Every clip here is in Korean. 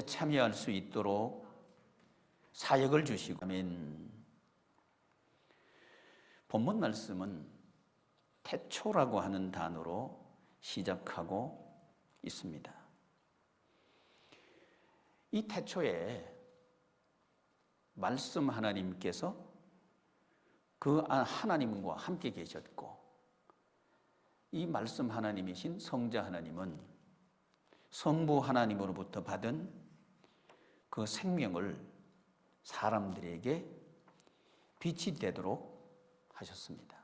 참여할 수 있도록 사역을 주시고, 아멘. 본문 말씀은 태초라고 하는 단어로 시작하고 있습니다. 이 태초에 말씀 하나님께서 그 하나님과 함께 계셨고, 이 말씀 하나님이신 성자 하나님은 성부 하나님으로부터 받은 그 생명을 사람들에게 빛이 되도록 하셨습니다.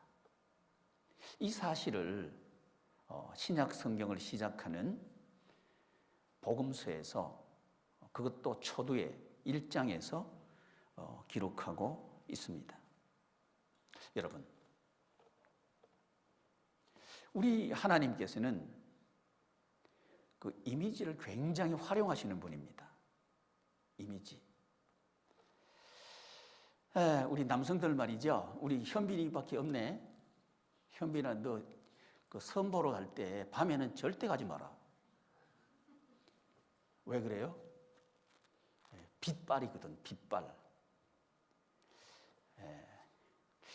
이 사실을 신약 성경을 시작하는 복음서에서, 그것도 초두의 1장에서 기록하고 있습니다. 여러분, 우리 하나님께서는 그 이미지를 굉장히 활용하시는 분입니다. 이미지. 우리 남성들 말이죠. 우리 현빈이밖에 없네. 현빈아, 너 그 선 보러 갈 때 밤에는 절대 가지 마라. 왜 그래요? 빛발이거든, 빛발.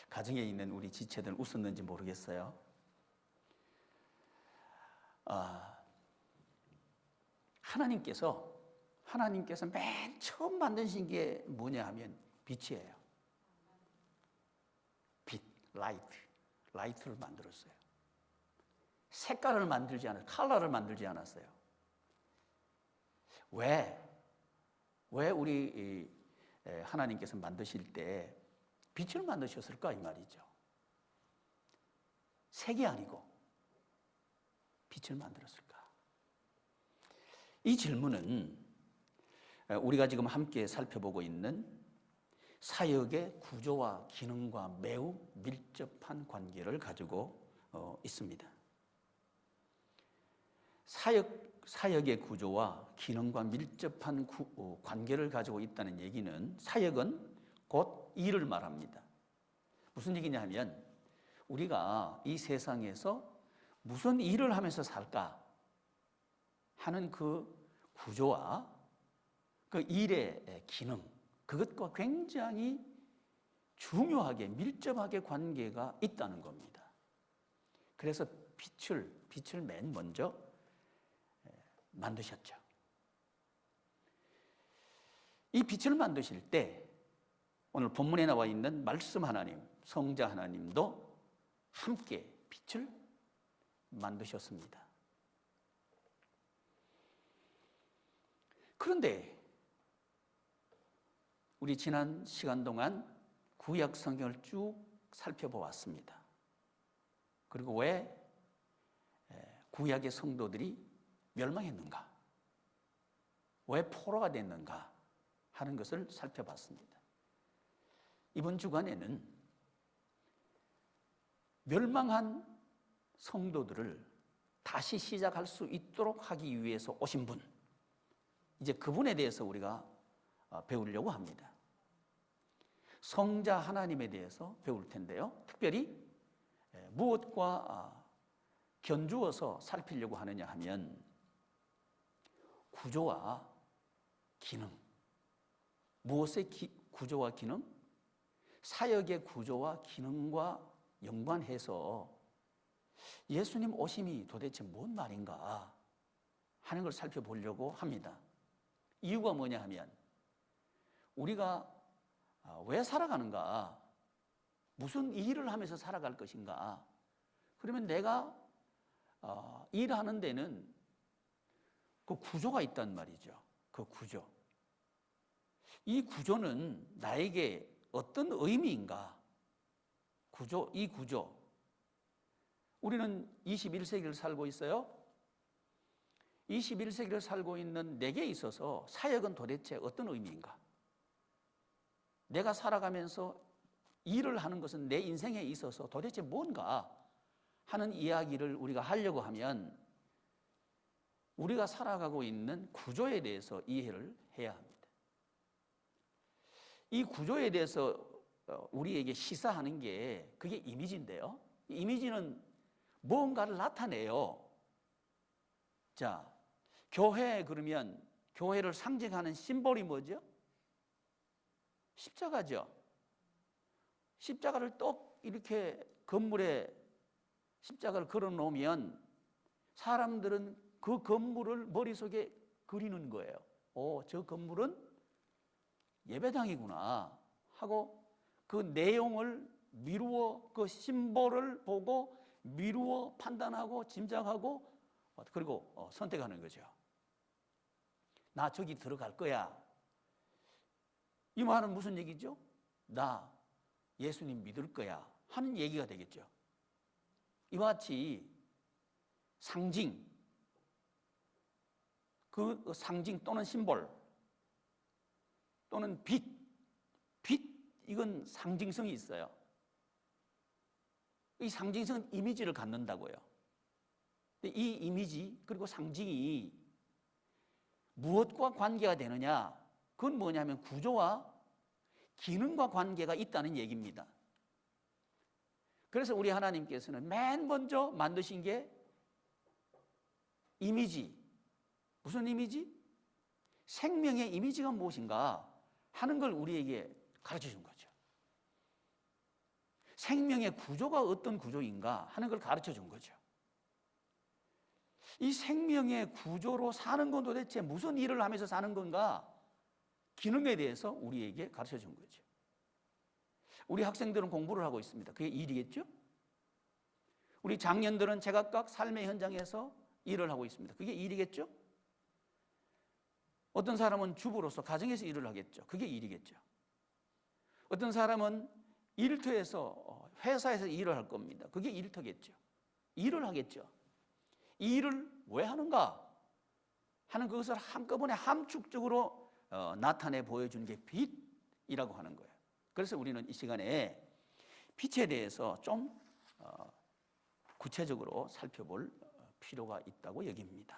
가정에 있는 우리 지체들 웃었는지 모르겠어요. 하나님께서 맨 처음 만드신 게 뭐냐 하면 빛이에요. 빛, 라이트를 만들었어요. 색깔을 만들지 않았어요. 컬러를 만들지 않았어요. 왜 우리 하나님께서 만드실 때 빛을 만드셨을까, 이 말이죠. 색이 아니고 빛을 만들었을까? 이 질문은 우리가 지금 함께 살펴보고 있는 사역의 구조와 기능과 매우 밀접한 관계를 가지고 있습니다. 사역의 구조와 기능과 밀접한 관계를 가지고 있다는 얘기는, 사역은 곧 일을 말합니다. 무슨 얘기냐 하면, 우리가 이 세상에서 무슨 일을 하면서 살까 하는 그 구조와 그 일의 기능, 그것과 굉장히 중요하게 밀접하게 관계가 있다는 겁니다. 그래서 빛을 맨 먼저 만드셨죠. 이 빛을 만드실 때 오늘 본문에 나와 있는 말씀 하나님, 성자 하나님도 함께 빛을 만드셨습니다. 그런데 우리 지난 시간 동안 구약 성경을 쭉 살펴보았습니다. 그리고 왜 구약의 성도들이 멸망했는가? 왜 포로가 됐는가? 하는 것을 살펴봤습니다. 이번 주간에는 멸망한 성도들을 다시 시작할 수 있도록 하기 위해서 오신 분, 이제 그분에 대해서 우리가 배우려고 합니다. 성자 하나님에 대해서 배울 텐데요. 특별히 무엇과 견주어서 살피려고 하느냐 하면, 구조와 기능. 무엇의 구조와 기능? 사역의 구조와 기능과 연관해서 예수님 오심이 도대체 뭔 말인가 하는 걸 살펴보려고 합니다. 이유가 뭐냐 하면, 우리가 왜 살아가는가? 무슨 일을 하면서 살아갈 것인가? 그러면 내가 일하는 데는 그 구조가 있단 말이죠. 그 구조. 이 구조는 나에게 어떤 의미인가? 이 구조. 우리는 21세기를 살고 있어요. 21세기를 살고 있는 내게 있어서 사역은 도대체 어떤 의미인가? 내가 살아가면서 일을 하는 것은 내 인생에 있어서 도대체 뭔가 하는 이야기를 우리가 하려고 하면, 우리가 살아가고 있는 구조에 대해서 이해를 해야 합니다. 이 구조에 대해서 우리에게 시사하는 게 그게 이미지인데요. 이미지는 무언가를 나타내요. 자, 교회 그러면 교회를 상징하는 심볼이 뭐죠? 십자가죠. 십자가를 똑 이렇게 건물에 십자가를 걸어 놓으면 사람들은 그 건물을 머릿속에 그리는 거예요. 저 건물은 예배당이구나 하고 그 내용을 미루어 그 심볼을 보고 미루어 판단하고 짐작하고 그리고 선택하는 거죠. 나 저기 들어갈 거야. 이 말은 무슨 얘기죠? 나 예수님 믿을 거야 하는 얘기가 되겠죠. 이와 같이 상징, 그 상징 또는 심볼 또는 빛, 이건 상징성이 있어요. 이 상징성은 이미지를 갖는다고요. 이 이미지 그리고 상징이 무엇과 관계가 되느냐? 그건 뭐냐면 구조와 기능과 관계가 있다는 얘기입니다. 그래서 우리 하나님께서는 맨 먼저 만드신 게 이미지. 무슨 이미지? 생명의 이미지가 무엇인가 하는 걸 우리에게 가르쳐 준 거죠. 생명의 구조가 어떤 구조인가 하는 걸 가르쳐 준 거죠. 이 생명의 구조로 사는 건 도대체 무슨 일을 하면서 사는 건가? 기능에 대해서 우리에게 가르쳐 준 거죠. 우리 학생들은 공부를 하고 있습니다. 그게 일이겠죠? 우리 장년들은 제각각 삶의 현장에서 일을 하고 있습니다. 그게 일이겠죠? 어떤 사람은 주부로서 가정에서 일을 하겠죠. 그게 일이겠죠. 어떤 사람은 일터에서 회사에서 일을 할 겁니다. 그게 일터겠죠. 일을 하겠죠. 이 일을 왜 하는가 하는 그것을 한꺼번에 함축적으로 나타내 보여주는 게 빛이라고 하는 거예요. 그래서 우리는 이 시간에 빛에 대해서 좀 구체적으로 살펴볼 필요가 있다고 여깁니다.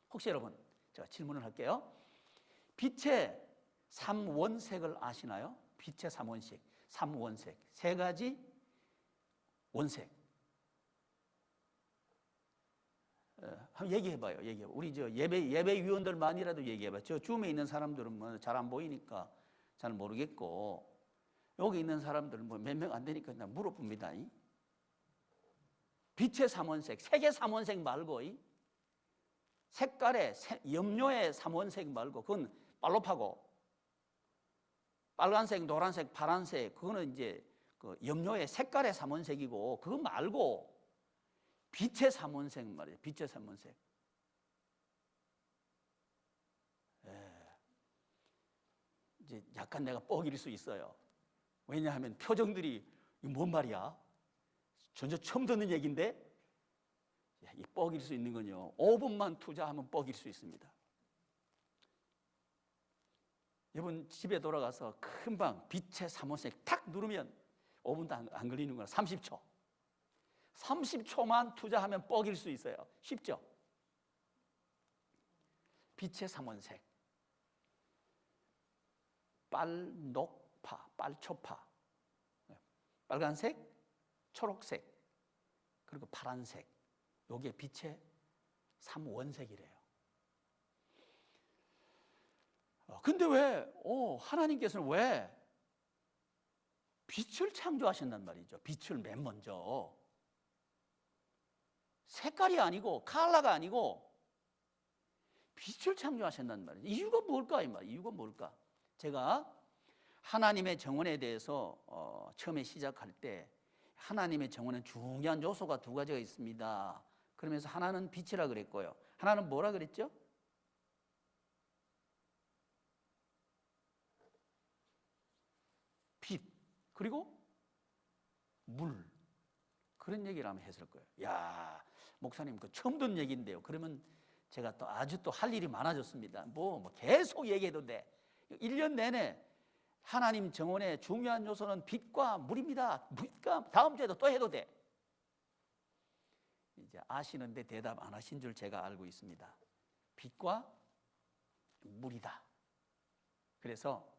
혹시 여러분 제가 질문을 할게요. 빛의 삼원색을 아시나요? 빛의 삼원색, 삼원색, 세 가지 원색. 한번 얘기해봐요. 얘기해봐. 우리 저 예배위원들만이라도 얘기해봐. 저 줌에 있는 사람들은 뭐 잘 안 보이니까 잘 모르겠고 여기 있는 사람들은 뭐 몇 명 안 되니까 그냥 물어봅니다. 빛의 삼원색, 색의 삼원색 말고 색깔의 염료의 삼원색 말고 그건 빨로파고 빨간색, 노란색, 파란색 그거는 이제 그 염료의 색깔의 삼원색이고 그거 말고 빛의 삼원색 말이에요. 빛의 삼원색. 이제 약간 내가 뻐길 수 있어요. 왜냐하면 표정들이 이거 뭔 말이야? 전혀 처음 듣는 얘기인데 이 뻐길 수 있는 건요. 5분만 투자하면 뻐길 수 있습니다. 여러분 집에 돌아가서 금방 빛의 삼원색 탁 누르면 5분도 안 걸리는 거야. 30초. 30초만 투자하면 뻐길 수 있어요. 쉽죠? 빛의 삼원색. 빨녹파, 빨초파. 빨간색, 초록색, 그리고 파란색. 요게 빛의 삼원색이래요. 근데 왜, 하나님께서는 왜 빛을 창조하신단 말이죠? 빛을 맨 먼저. 색깔이 아니고, 컬러가 아니고, 빛을 창조하신단 말이죠. 이유가 뭘까? 이 말. 이유가 뭘까? 제가 하나님의 정원에 대해서 처음에 시작할 때 하나님의 정원은 중요한 요소가 두 가지가 있습니다. 그러면서 하나는 빛이라 그랬고요. 하나는 뭐라 그랬죠? 빛. 그리고 물. 그런 얘기를 하면 했을 거예요. 야, 목사님 그 처음 듣는 얘기인데요. 그러면 제가 또 아주 또 할 일이 많아졌습니다. 뭐 계속 얘기해도 돼. 1년 내내 하나님 정원의 중요한 요소는 빛과 물입니다. 물과 다음 주에도 또 해도 돼. 이제 아시는데 대답 안 하신 줄 제가 알고 있습니다. 빛과 물이다. 그래서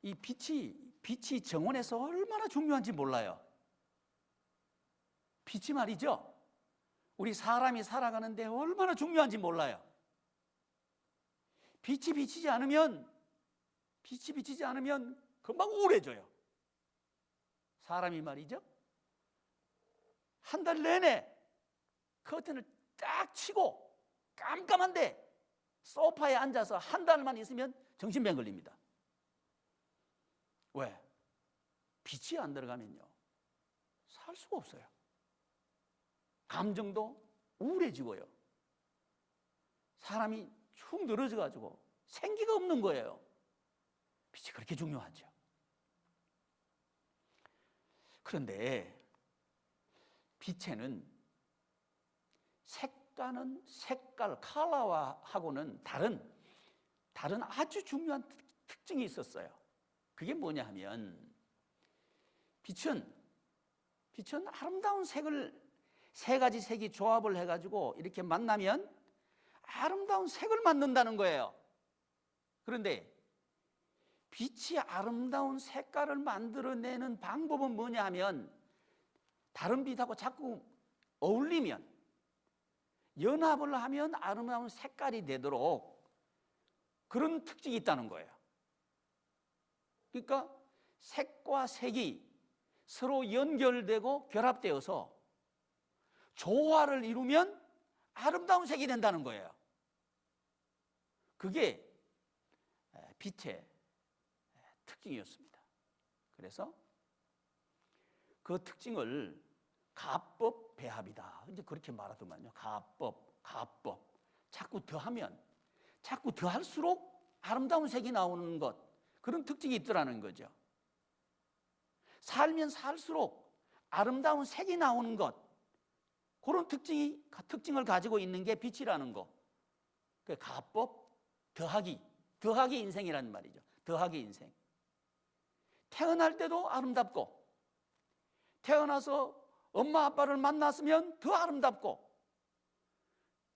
이 빛이 정원에서 얼마나 중요한지 몰라요. 빛이 말이죠. 우리 사람이 살아가는데 얼마나 중요한지 몰라요. 빛이 비치지 않으면 금방 우울해져요. 사람이 말이죠, 한 달 내내 커튼을 딱 치고 깜깜한데 소파에 앉아서 한 달만 있으면 정신병 걸립니다. 왜? 빛이 안 들어가면요, 살 수가 없어요. 감정도 우울해지고요. 사람이 축 늘어져 가지고 생기가 없는 거예요. 빛이 그렇게 중요하죠. 그런데 빛에는 색깔은 색깔, 컬러와하고는 다른 아주 중요한 특징이 있었어요. 그게 뭐냐 하면, 빛은 아름다운 색을 세 가지 색이 조합을 해가지고 이렇게 만나면 아름다운 색을 만든다는 거예요. 그런데 빛이 아름다운 색깔을 만들어내는 방법은 뭐냐 하면, 다른 빛하고 자꾸 어울리면, 연합을 하면 아름다운 색깔이 되도록 그런 특징이 있다는 거예요. 그러니까 색과 색이 서로 연결되고 결합되어서 조화를 이루면 아름다운 색이 된다는 거예요. 그게 빛의 특징이었습니다. 그래서 그 특징을 가법 배합이다, 이제 그렇게 말하더만요. 가법. 자꾸 더할수록 아름다운 색이 나오는 것, 그런 특징이 있더라는 거죠. 살면 살수록 아름다운 색이 나오는 것, 그런 특징을 가지고 있는 게 빛이라는 거. 그 가법, 더하기 인생이라는 말이죠. 더하기 인생. 태어날 때도 아름답고, 태어나서 엄마 아빠를 만났으면 더 아름답고,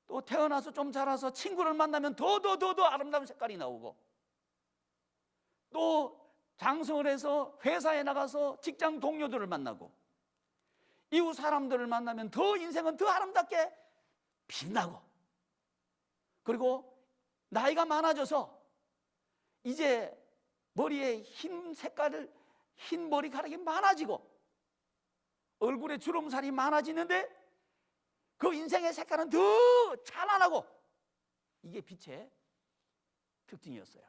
또 태어나서 좀 자라서 친구를 만나면 더 아름다운 색깔이 나오고, 또 장성을 해서 회사에 나가서 직장 동료들을 만나고 이웃 사람들을 만나면 인생은 더 아름답게 빛나고, 그리고 나이가 많아져서 이제 머리에 흰 머리카락이 많아지고 얼굴에 주름살이 많아지는데 그 인생의 색깔은 더 찬란하고, 이게 빛의 특징이었어요.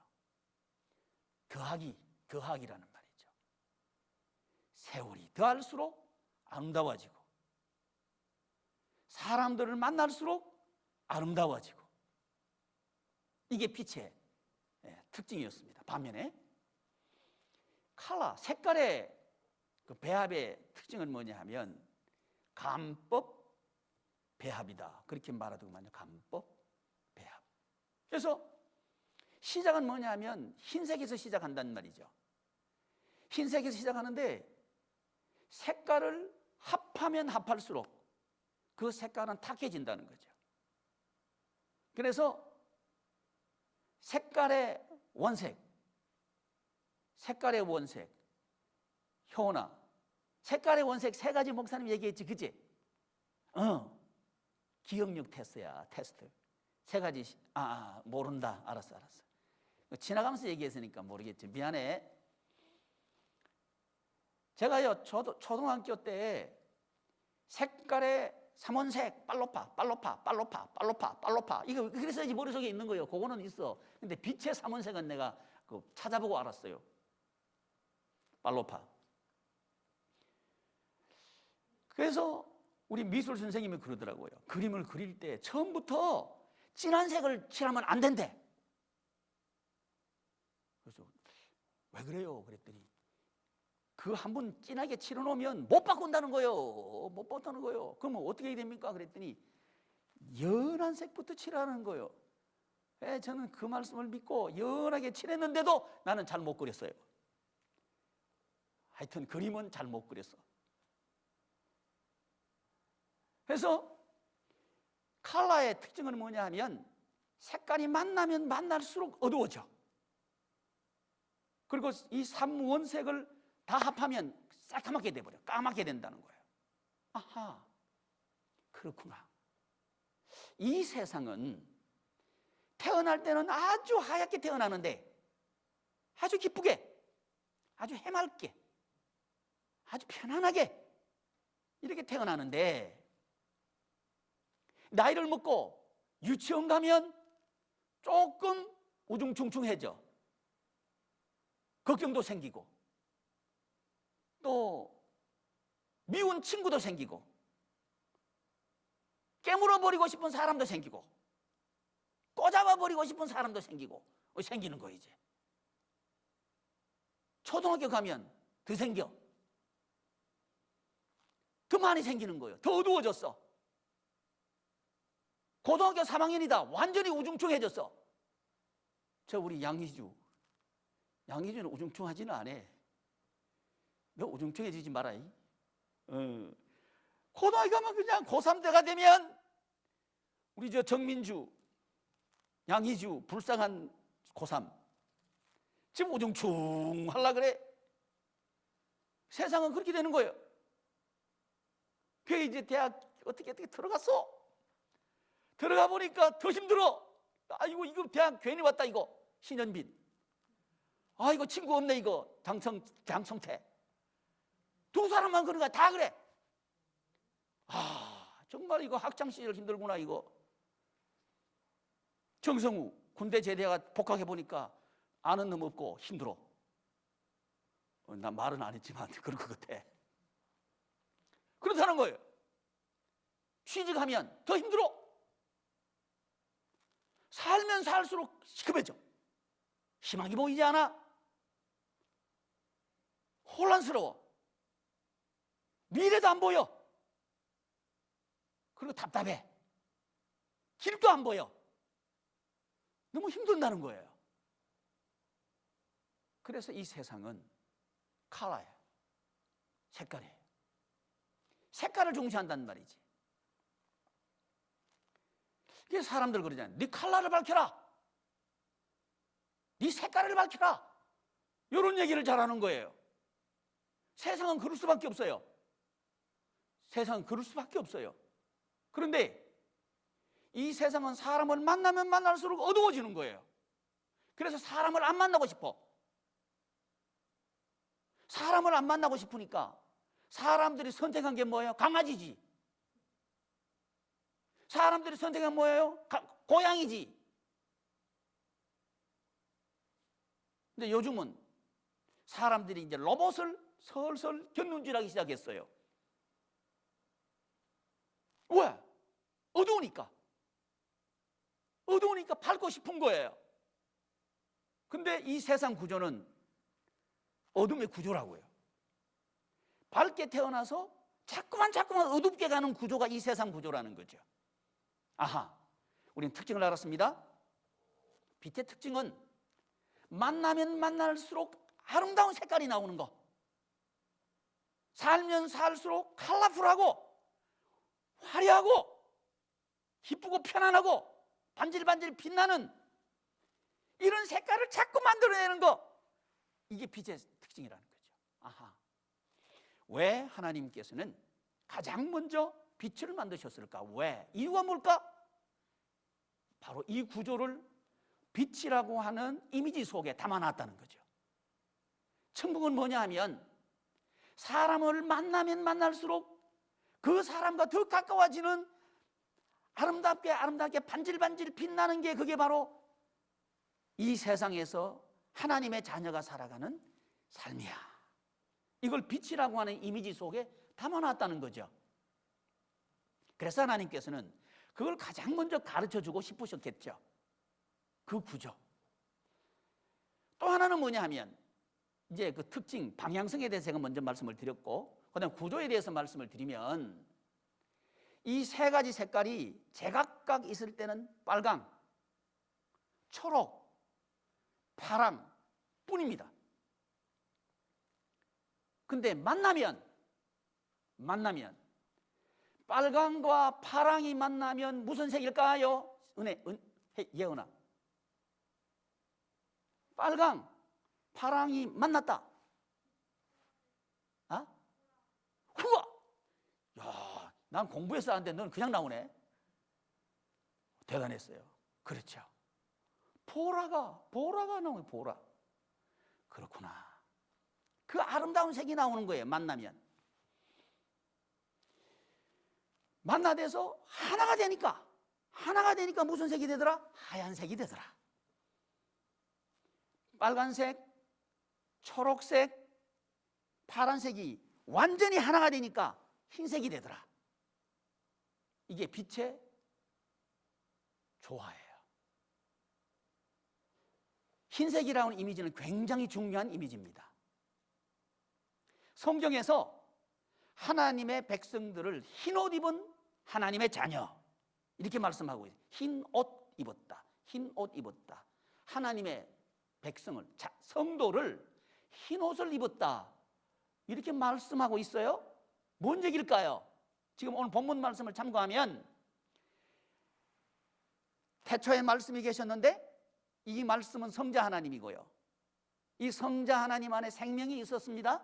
더하기라는 말이죠. 세월이 더할수록 아름다워지고, 사람들을 만날수록 아름다워지고, 이게 빛의 특징이었습니다. 반면에 색깔의 그 배합의 특징은 뭐냐 하면 감법 배합이다, 그렇게 말하더군요. 감법 배합. 그래서 시작은 뭐냐 하면 흰색에서 시작한다는 말이죠. 흰색에서 시작하는데 색깔을 합하면 합할수록 그 색깔은 탁해진다는 거죠. 그래서 색깔의 원색, 효나, 색깔의 원색 세 가지 목사님 얘기했지, 그치? 기억력 테스트. 세 가지. 모른다. 알았어. 지나가면서 얘기했으니까 모르겠지. 미안해. 제가요, 초등학교 때 색깔의 삼원색, 빨로파. 이거 그래서 이제 머릿속에 있는 거예요. 그거는 있어. 근데 빛의 삼원색은 내가 찾아보고 알았어요. 빨로파. 그래서 우리 미술 선생님이 그러더라고요. 그림을 그릴 때 처음부터 진한 색을 칠하면 안 된대. 그래서 왜 그래요? 그랬더니 그 한 번 진하게 칠해놓으면 못 바꾼다는 거예요. 그러면 어떻게 해야 됩니까? 그랬더니 연한 색부터 칠하는 거예요. 저는 그 말씀을 믿고 연하게 칠했는데도 나는 잘 못 그렸어요. 하여튼 그림은 잘 못 그렸어. 그래서 컬러의 특징은 뭐냐 하면 색깔이 만나면 만날수록 어두워져. 그리고 이 3원색을 다 합하면 새까맣게 돼버려. 까맣게 된다는 거예요. 그렇구나. 이 세상은 태어날 때는 아주 하얗게 태어나는데 아주 기쁘게, 아주 해맑게, 아주 편안하게 이렇게 태어나는데 나이를 먹고 유치원 가면 조금 우중충충해져. 걱정도 생기고 또 미운 친구도 생기고 깨물어버리고 싶은 사람도 생기고 꼬잡아버리고 싶은 사람도 생기는 거 이제. 초등학교 가면 더 생겨. 더 많이 생기는 거예요. 더 어두워졌어. 고등학교 3학년이다. 완전히 우중충해졌어. 저 우리 양희주는 우중충하지는 않아. 너 우중충해지지 마라. 고등학교 가면 그냥 고3 때가 되면 우리 저 정민주, 양희주 불쌍한 고3 지금 우중충 하려 그래. 세상은 그렇게 되는 거예요. 그게 이제 대학 어떻게 들어갔어. 들어가 보니까 더 힘들어. 아이고 이거 대학 괜히 왔다 이거. 신현빈. 아 이거 친구 없네 이거. 장성태. 두 사람만 그런 거야. 다 그래. 아 정말 이거 학창시절 힘들구나 이거. 정성우 군대 제대가 복학해 보니까 아는 놈 없고 힘들어. 나 말은 안 했지만 그럴 것 같아. 그렇다는 거예요. 취직하면 더 힘들어. 살면 살수록 시급해져. 희망이 보이지 않아? 혼란스러워. 미래도 안 보여. 그리고 답답해. 길도 안 보여. 너무 힘든다는 거예요. 그래서 이 세상은 컬러예요. 색깔이에요. 색깔을 중시한다는 말이지. 이게 사람들 그러잖아요. 네 컬러를 밝혀라. 네 색깔을 밝혀라. 이런 얘기를 잘하는 거예요. 세상은 그럴 수밖에 없어요. 세상은 그럴 수밖에 없어요. 그런데 이 세상은 사람을 만나면 만날수록 어두워지는 거예요. 그래서 사람을 안 만나고 싶어. 사람을 안 만나고 싶으니까 사람들이 선택한 게 뭐예요? 강아지지. 사람들이 선택한 뭐예요? 고양이지. 근데 요즘은 사람들이 이제 로봇을 설설 견눈질하기 시작했어요. 왜? 어두우니까. 어두우니까 밝고 싶은 거예요. 근데 이 세상 구조는 어둠의 구조라고요. 밝게 태어나서 자꾸만 어둡게 가는 구조가 이 세상 구조라는 거죠. 아하, 우리는 특징을 알았습니다. 빛의 특징은 만나면 만날수록 아름다운 색깔이 나오는 거. 살면 살수록 컬러풀하고 화려하고 기쁘고 편안하고 반질반질 빛나는 이런 색깔을 자꾸 만들어내는 거. 이게 빛의 특징이라는 거죠. 아하. 왜 하나님께서는 가장 먼저 빛을 만드셨을까? 왜? 이유가 뭘까? 바로 이 구조를 빛이라고 하는 이미지 속에 담아놨다는 거죠. 천국은 뭐냐 하면 사람을 만나면 만날수록 그 사람과 더 가까워지는 아름답게 반질반질 빛나는 게 그게 바로 이 세상에서 하나님의 자녀가 살아가는 삶이야. 이걸 빛이라고 하는 이미지 속에 담아놨다는 거죠. 그래서 하나님께서는 그걸 가장 먼저 가르쳐주고 싶으셨겠죠. 그 구조. 또 하나는 뭐냐 하면 이제 그 특징, 방향성에 대해서 제가 먼저 말씀을 드렸고 그다음 구조에 대해서 말씀을 드리면 이 세 가지 색깔이 제각각 있을 때는 빨강, 초록, 파랑 뿐입니다. 근데 만나면 빨강과 파랑이 만나면 무슨 색일까요? 예은아. 빨강, 파랑이 만났다. 아? 후와! 야, 난 공부해서 하는데 넌 그냥 나오네. 대단했어요. 그렇죠. 보라가 나오는 보라. 그렇구나. 그 아름다운 색이 나오는 거예요. 만나면. 만나돼서 하나가 되니까 무슨 색이 되더라? 하얀색이 되더라. 빨간색, 초록색, 파란색이 완전히 하나가 되니까 흰색이 되더라. 이게 빛의 조화예요. 흰색이라는 이미지는 굉장히 중요한 이미지입니다. 성경에서 하나님의 백성들을 흰옷 입은 하나님의 자녀 이렇게 말씀하고 있어요. 흰옷 입었다. 흰옷 입었다. 하나님의 백성을, 성도를 흰옷을 입었다. 이렇게 말씀하고 있어요. 뭔 얘기일까요? 지금 오늘 본문 말씀을 참고하면 태초에 말씀이 계셨는데 이 말씀은 성자 하나님이고요. 이 성자 하나님 안에 생명이 있었습니다.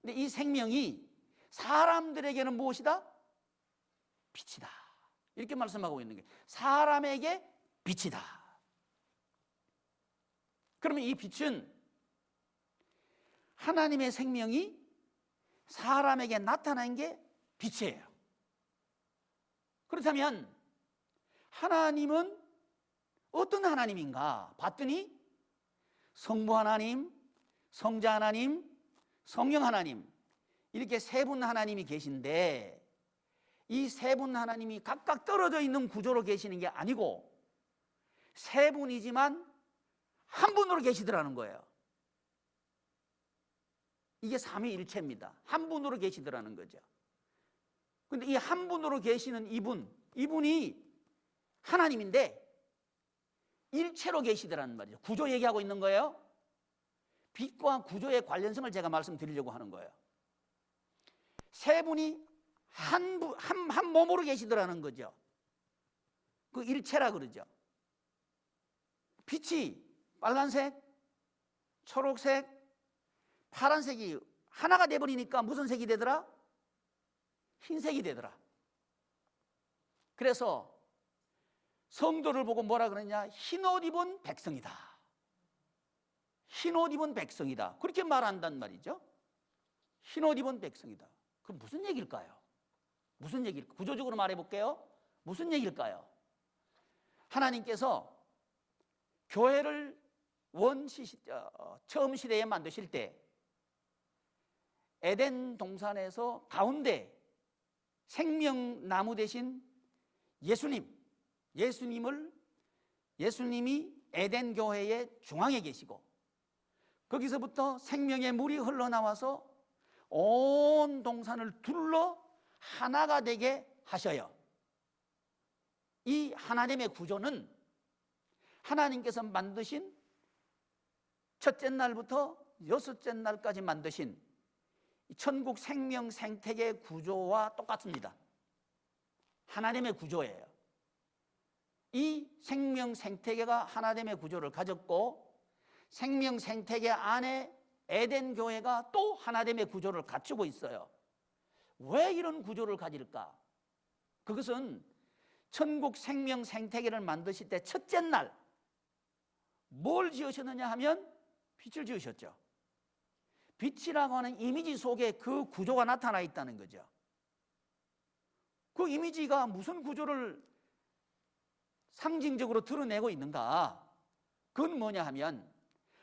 근데 이 생명이 사람들에게는 무엇이다? 빛이다. 이렇게 말씀하고 있는 게 사람에게 빛이다. 그러면 이 빛은 하나님의 생명이 사람에게 나타난 게 빛이에요. 그렇다면 하나님은 어떤 하나님인가 봤더니 성부 하나님, 성자 하나님, 성령 하나님 이렇게 세 분 하나님이 계신데 이 세 분 하나님이 각각 떨어져 있는 구조로 계시는 게 아니고 세 분이지만 한 분으로 계시더라는 거예요. 이게 삼위일체입니다. 한 분으로 계시더라는 거죠. 근데 이 한 분으로 계시는 이분이 하나님인데 일체로 계시더라는 말이죠. 구조 얘기하고 있는 거예요. 빛과 구조의 관련성을 제가 말씀드리려고 하는 거예요. 세 분이 한 몸으로 계시더라는 거죠. 그 일체라 그러죠. 빛이 빨간색, 초록색, 파란색이 하나가 돼버리니까 무슨 색이 되더라? 흰색이 되더라. 그래서 성도를 보고 뭐라 그러냐? 흰옷 입은 백성이다. 흰옷 입은 백성이다. 그렇게 말한단 말이죠. 흰옷 입은 백성이다. 그럼 무슨 얘기일까요? 무슨 얘기일까요? 구조적으로 말해볼게요. 무슨 얘기일까요? 하나님께서 교회를 처음 시대에 만드실 때 에덴 동산에서 가운데 생명나무 대신 예수님이 에덴 교회의 중앙에 계시고 거기서부터 생명의 물이 흘러나와서 온 동산을 둘러 하나가 되게 하셔요. 이 하나님의 구조는 하나님께서 만드신 첫째 날부터 여섯째 날까지 만드신 천국 생명 생태계 구조와 똑같습니다. 하나님의 구조예요. 이 생명 생태계가 하나님의 구조를 가졌고 생명 생태계 안에 에덴 교회가 또 하나님의 구조를 갖추고 있어요. 왜 이런 구조를 가질까? 그것은 천국 생명 생태계를 만드실 때 첫째 날 뭘 지으셨느냐 하면 빛을 지으셨죠. 빛이라고 하는 이미지 속에 그 구조가 나타나 있다는 거죠. 그 이미지가 무슨 구조를 상징적으로 드러내고 있는가? 그건 뭐냐 하면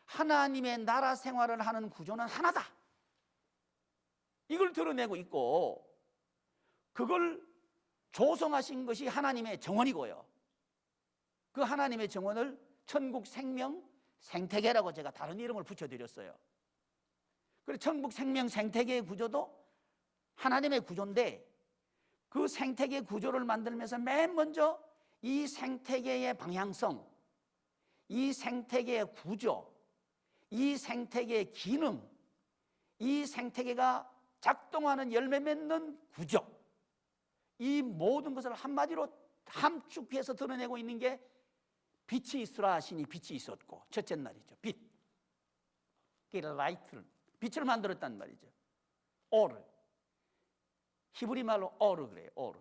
하나님의 나라 생활을 하는 구조는 하나다. 이걸 드러내고 있고 그걸 조성하신 것이 하나님의 정원이고요. 그 하나님의 정원을 천국 생명 생태계라고 제가 다른 이름을 붙여드렸어요. 그래서 천국 생명 생태계의 구조도 하나님의 구조인데 그 생태계 구조를 만들면서 맨 먼저 이 생태계의 방향성, 이 생태계의 구조, 이 생태계의 기능, 이 생태계가 작동하는 열매 맺는 구조, 이 모든 것을 한마디로 함축해서 드러내고 있는 게 빛이 있으라 하시니 빛이 있었고 첫째 날이죠. 빛, 라이트를, 빛을 만들었단 말이죠. 오르, 히브리 말로 오르 그래요. 오르.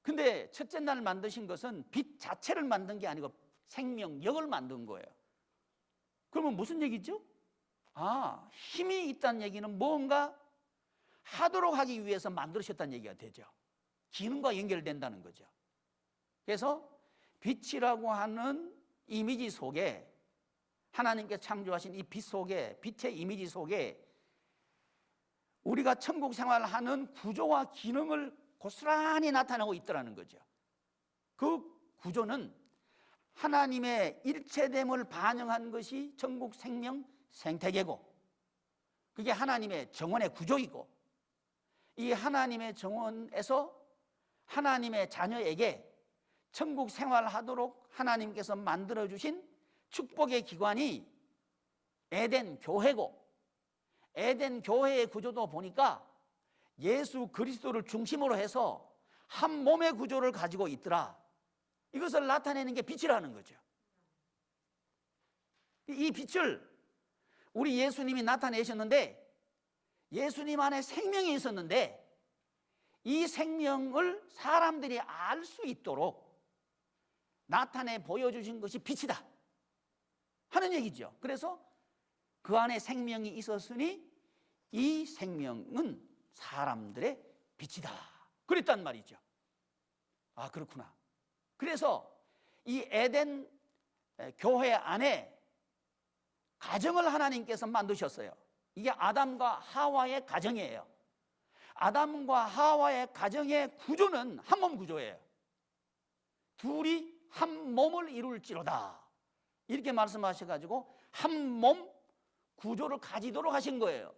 근데 첫째 날 만드신 것은 빛 자체를 만든 게 아니고 생명력을 만든 거예요. 그러면 무슨 얘기죠? 힘이 있다는 얘기는 뭔가 하도록 하기 위해서 만들으셨다는 얘기가 되죠. 기능과 연결된다는 거죠. 그래서 빛이라고 하는 이미지 속에, 하나님께서 창조하신 이 빛 속에, 빛의 이미지 속에 우리가 천국 생활하는 구조와 기능을 고스란히 나타내고 있더라는 거죠. 그 구조는 하나님의 일체됨을 반영한 것이 천국 생명 생태계고, 그게 하나님의 정원의 구조이고, 이 하나님의 정원에서 하나님의 자녀에게 천국 생활하도록 하나님께서 만들어주신 축복의 기관이 에덴 교회고, 에덴 교회의 구조도 보니까 예수 그리스도를 중심으로 해서 한 몸의 구조를 가지고 있더라. 이것을 나타내는 게 빛이라는 거죠. 이 빛을 우리 예수님이 나타내셨는데, 예수님 안에 생명이 있었는데 이 생명을 사람들이 알 수 있도록 나타내 보여주신 것이 빛이다 하는 얘기죠. 그래서 그 안에 생명이 있었으니 이 생명은 사람들의 빛이다 그랬단 말이죠. 그렇구나. 그래서 이 에덴 교회 안에 가정을 하나님께서 만드셨어요. 이게 아담과 하와의 가정이에요. 아담과 하와의 가정의 구조는 한 몸 구조예요. 둘이 한 몸을 이룰지로다 이렇게 말씀하셔가지고 한 몸 구조를 가지도록 하신 거예요.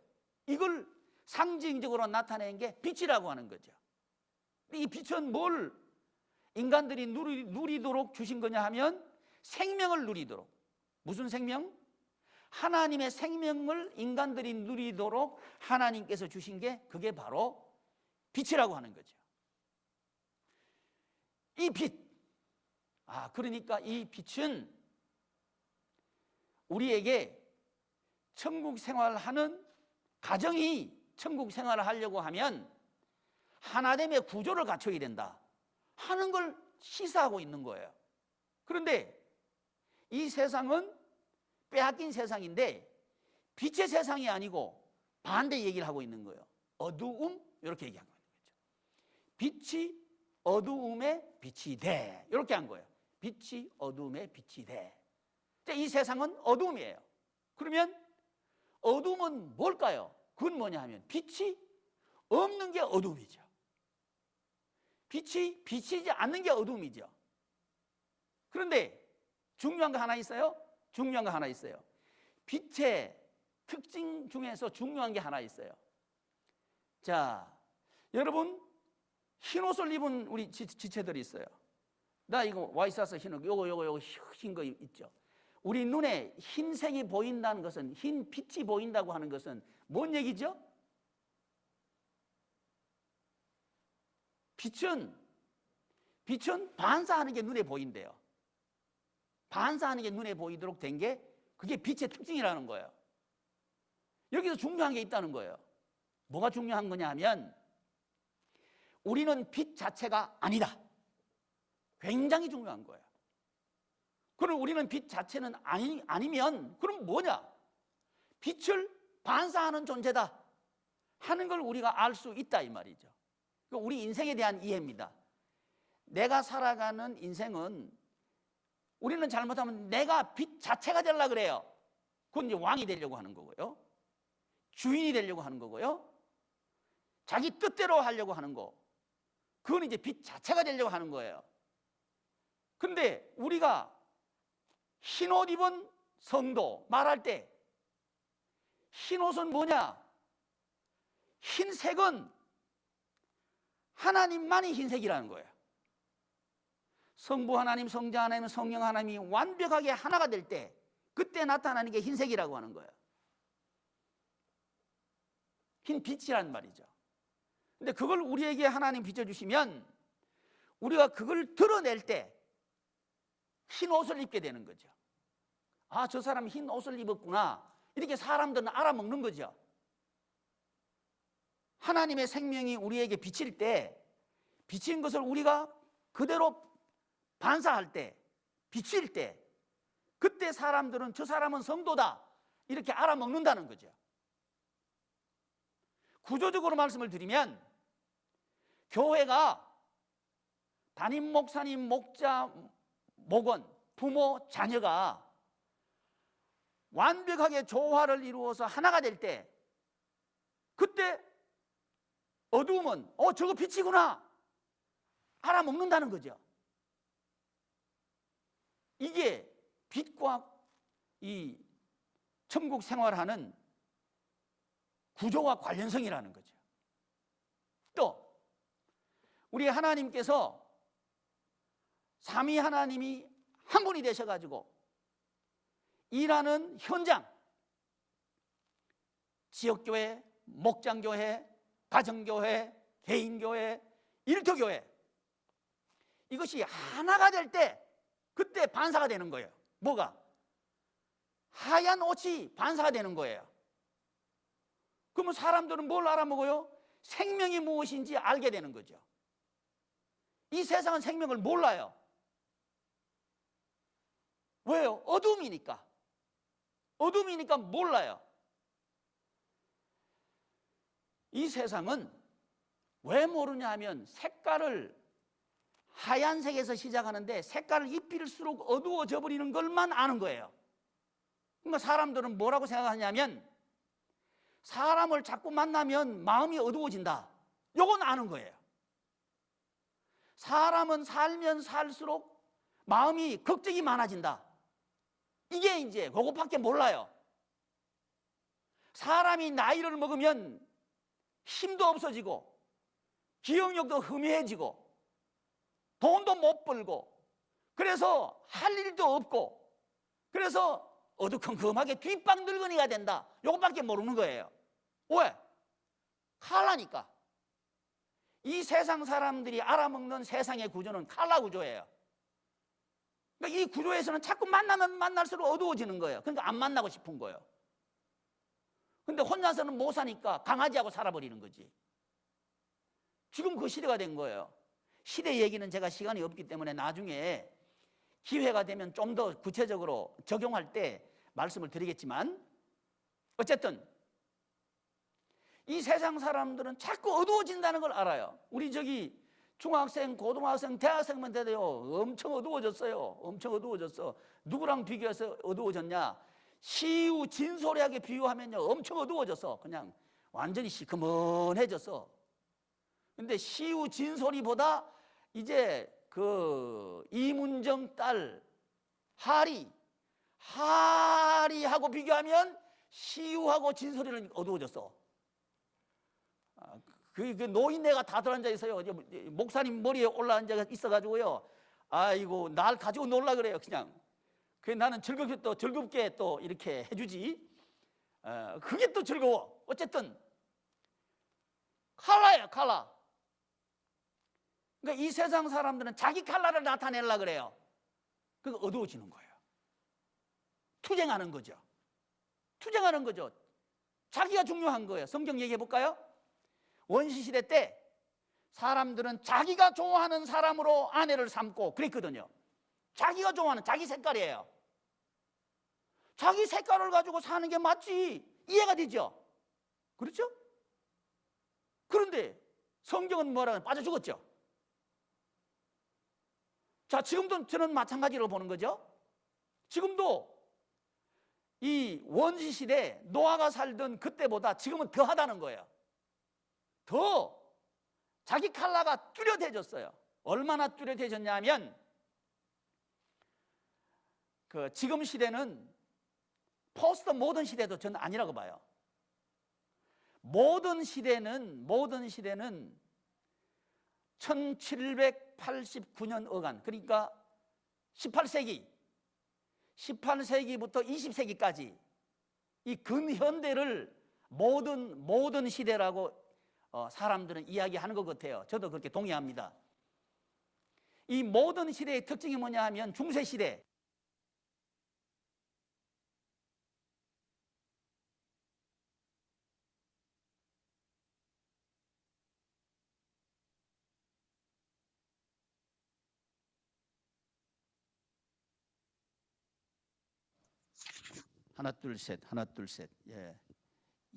이걸 상징적으로 나타낸 게 빛이라고 하는 거죠. 이 빛은 뭘 인간들이 누리도록 주신 거냐 하면 생명을 누리도록. 무슨 생명? 하나님의 생명을 인간들이 누리도록 하나님께서 주신 게 그게 바로 빛이라고 하는 거죠. 이 빛, 그러니까 이 빛은 우리에게 천국 생활하는 가정이 천국 생활을 하려고 하면 하나됨의 구조를 갖춰야 된다 하는 걸 시사하고 있는 거예요. 그런데 이 세상은 빼앗긴 세상인데 빛의 세상이 아니고 반대 얘기를 하고 있는 거예요. 어두움 이렇게 얘기하고 있는 거죠. 빛이 어두움에 빛이 돼 이렇게 한 거예요. 빛이 어두움에 빛이 돼. 이 세상은 어두움이에요. 그러면 어두움은 뭘까요? 그건 뭐냐 하면 빛이 없는 게 어두움이죠. 빛이 비치지 않는 게 어두움이죠. 그런데 중요한 거 하나 있어요. 중요한 거 하나 있어요. 빛의 특징 중에서 중요한 게 하나 있어요. 자, 여러분 흰 옷을 입은 우리 지체들이 있어요. 나 이거 와이셔츠 흰 옷, 요거 흰 거 있죠. 우리 눈에 흰색이 보인다는 것은, 흰 빛이 보인다고 하는 것은 뭔 얘기죠? 빛은 반사하는 게 눈에 보인대요. 반사하는 게 눈에 보이도록 된 게 그게 빛의 특징이라는 거예요. 여기서 중요한 게 있다는 거예요. 뭐가 중요한 거냐 하면 우리는 빛 자체가 아니다. 굉장히 중요한 거예요. 그럼 우리는 빛 자체는 아니면 그럼 뭐냐? 빛을 반사하는 존재다 하는 걸 우리가 알 수 있다 이 말이죠. 우리 인생에 대한 이해입니다. 내가 살아가는 인생은 우리는 잘못하면 내가 빛 자체가 되려고 그래요. 그건 이제 왕이 되려고 하는 거고요. 주인이 되려고 하는 거고요. 자기 뜻대로 하려고 하는 거. 그건 이제 빛 자체가 되려고 하는 거예요. 근데 우리가 흰옷 입은 성도 말할 때 흰옷은 뭐냐? 흰색은 하나님만이 흰색이라는 거예요. 성부 하나님, 성자 하나님, 성령 하나님이 완벽하게 하나가 될 때 그때 나타나는 게 흰색이라고 하는 거예요. 흰 빛이란 말이죠. 근데 그걸 우리에게 하나님 비춰주시면 우리가 그걸 드러낼 때 흰 옷을 입게 되는 거죠. 저 사람이 흰 옷을 입었구나 이렇게 사람들은 알아먹는 거죠. 하나님의 생명이 우리에게 비칠 때 비친 것을 우리가 그대로 반사할 때, 비칠 때, 그때 사람들은 저 사람은 성도다 이렇게 알아먹는다는 거죠. 구조적으로 말씀을 드리면 교회가 담임 목사님, 목자, 목원, 부모, 자녀가 완벽하게 조화를 이루어서 하나가 될 때, 그때 어두움은 저거 빛이구나 알아먹는다는 거죠. 이게 빛과 이 천국 생활하는 구조와 관련성이라는 거죠. 또 우리 하나님께서 삼위 하나님이 한 분이 되셔가지고 일하는 현장, 지역교회, 목장교회, 가정교회, 개인교회, 일터교회, 이것이 하나가 될 때 그때 반사가 되는 거예요. 뭐가? 하얀 옷이 반사가 되는 거예요. 그러면 사람들은 뭘 알아먹어요? 생명이 무엇인지 알게 되는 거죠. 이 세상은 생명을 몰라요. 왜요? 어둠이니까. 어둠이니까 몰라요. 이 세상은 왜 모르냐 하면 색깔을 하얀색에서 시작하는데 색깔을 입힐수록 어두워져 버리는 것만 아는 거예요. 그러니까 사람들은 뭐라고 생각하냐면 사람을 자꾸 만나면 마음이 어두워진다. 요건 아는 거예요. 사람은 살면 살수록 마음이 걱정이 많아진다. 이게 이제 그것밖에 몰라요. 사람이 나이를 먹으면 힘도 없어지고 기억력도 흐미해지고 돈도 못 벌고 그래서 할 일도 없고 그래서 어두컴컴하게 뒷방 늙은이가 된다. 이것밖에 모르는 거예요. 왜? 칼라니까. 이 세상 사람들이 알아먹는 세상의 구조는 칼라 구조예요. 그러니까 이 구조에서는 자꾸 만나면 만날수록 어두워지는 거예요. 그러니까 안 만나고 싶은 거예요. 근데 혼자서는 못 사니까 강아지하고 살아버리는 거지. 지금 그 시대가 된 거예요. 시대 얘기는 제가 시간이 없기 때문에 나중에 기회가 되면 좀 더 구체적으로 적용할 때 말씀을 드리겠지만, 어쨌든 이 세상 사람들은 자꾸 어두워진다는 걸 알아요. 우리 저기 중학생, 고등학생, 대학생만 돼도요 엄청 어두워졌어요. 엄청 어두워졌어. 누구랑 비교해서 어두워졌냐? 시우 진솔하게 비유하면요 엄청 어두워졌어. 그냥 완전히 시커먼해졌어. 근데 시우 진솔이보다 이제 그 이문정 딸 하리하고 비교하면 시우하고 진솔이는 어두워졌어. 그 노인네가 다 들어앉아 있어요. 목사님 머리에 올라앉아 있어가지고요. 아이고 날 가지고 놀라 그래요. 그냥. 그 나는 즐겁게 또 이렇게 해주지. 그게 또 즐거워. 어쨌든 칼라예요, 칼라. 그러니까 이 세상 사람들은 자기 칼라를 나타내려고 그래요. 그거 어두워지는 거예요. 투쟁하는 거죠. 투쟁하는 거죠. 자기가 중요한 거예요. 성경 얘기해 볼까요? 원시시대 때 사람들은 자기가 좋아하는 사람으로 아내를 삼고 그랬거든요. 자기가 좋아하는 자기 색깔이에요. 자기 색깔을 가지고 사는 게 맞지. 이해가 되죠? 그렇죠? 그런데 성경은 뭐라고 빠져 죽었죠. 자, 지금도 저는 마찬가지로 보는 거죠. 지금도 이 원시시대 노아가 살던 그때보다 지금은 더하다는 거예요. 더 자기 칼라가 뚜렷해졌어요. 얼마나 뚜렷해졌냐면 그 지금 시대는 포스트 모던 시대도 저는 아니라고 봐요. 모던 시대는 1789년 어간, 그러니까 18세기부터 20세기까지 이 근현대를 모던 시대라고 사람들은 이야기하는 것 같아요. 저도 그렇게 동의합니다. 이 모던 시대의 특징이 뭐냐 하면 중세시대, 하나 둘 셋, 하나 둘 셋. 예.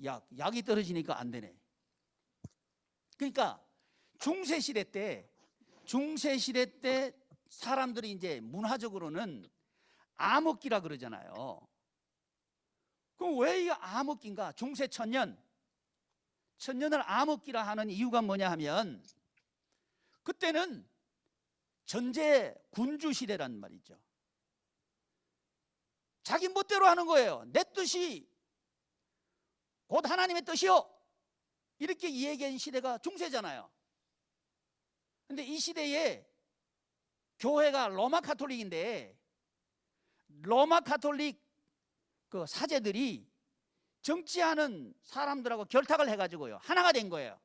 약이 떨어지니까 안 되네. 그러니까 중세 시대 때 사람들이 이제 문화적으로는 암흑기라 그러잖아요. 그럼 왜 이 암흑기인가? 중세 천년을 암흑기라 하는 이유가 뭐냐 하면 그때는 전제 군주 시대란 말이죠. 자기 멋대로 하는 거예요. 내 뜻이 곧 하나님의 뜻이요, 이렇게 이야기한 시대가 중세잖아요. 근데 이 시대에 교회가 로마 카톨릭인데 로마 카톨릭 그 사제들이 정치하는 사람들하고 결탁을 해가지고요 하나가 된 거예요.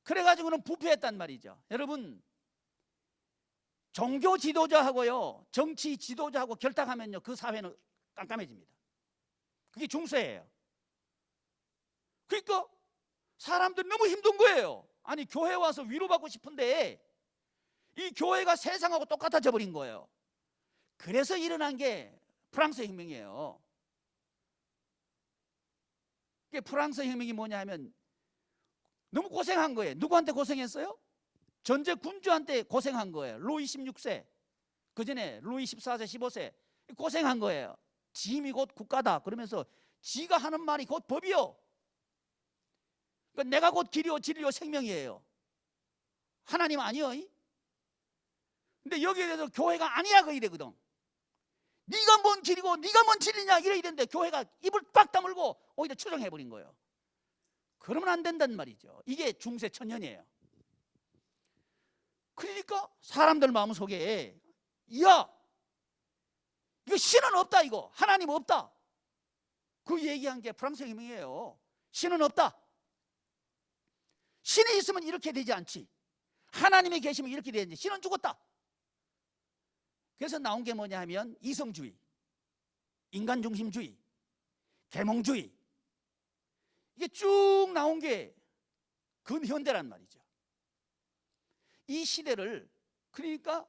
그래가지고는 부패했단 말이죠. 여러분, 종교 지도자하고요 정치 지도자하고 결탁하면요 그 사회는 깜깜해집니다. 그게 중세예요. 그러니까 사람들이 너무 힘든 거예요. 아니, 교회 와서 위로받고 싶은데 이 교회가 세상하고 똑같아져 버린 거예요. 그래서 일어난 게 프랑스 혁명이에요. 프랑스 혁명이 뭐냐 하면 너무 고생한 거예요. 누구한테 고생했어요? 전제 군주한테 고생한 거예요. 루이 16세, 그 전에 루이 14세, 15세 고생한 거예요. 짐이 곧 국가다 그러면서 지가 하는 말이 곧 법이요. 그러니까 내가 곧 길이요 진리요 생명이에요. 하나님 아니요. 근데 여기에 대해서 교회가 아니야 그 이래거든. 네가 뭔 길이고 네가 뭔 진리냐 이래 이랬는데 교회가 입을 빡 다물고 오히려 추정해버린 거예요. 그러면 안 된단 말이죠. 이게 중세 천년이에요. 그러니까 사람들 마음속에 야, 이거 신은 없다, 이거 하나님 없다, 그 얘기한 게 프랑스 혁명이에요. 신은 없다. 신이 있으면 이렇게 되지 않지. 하나님이 계시면 이렇게 되지. 신은 죽었다. 그래서 나온 게 뭐냐 하면 이성주의, 인간중심주의, 계몽주의, 이게 쭉 나온 게 근현대란 말이죠. 이 시대를, 그러니까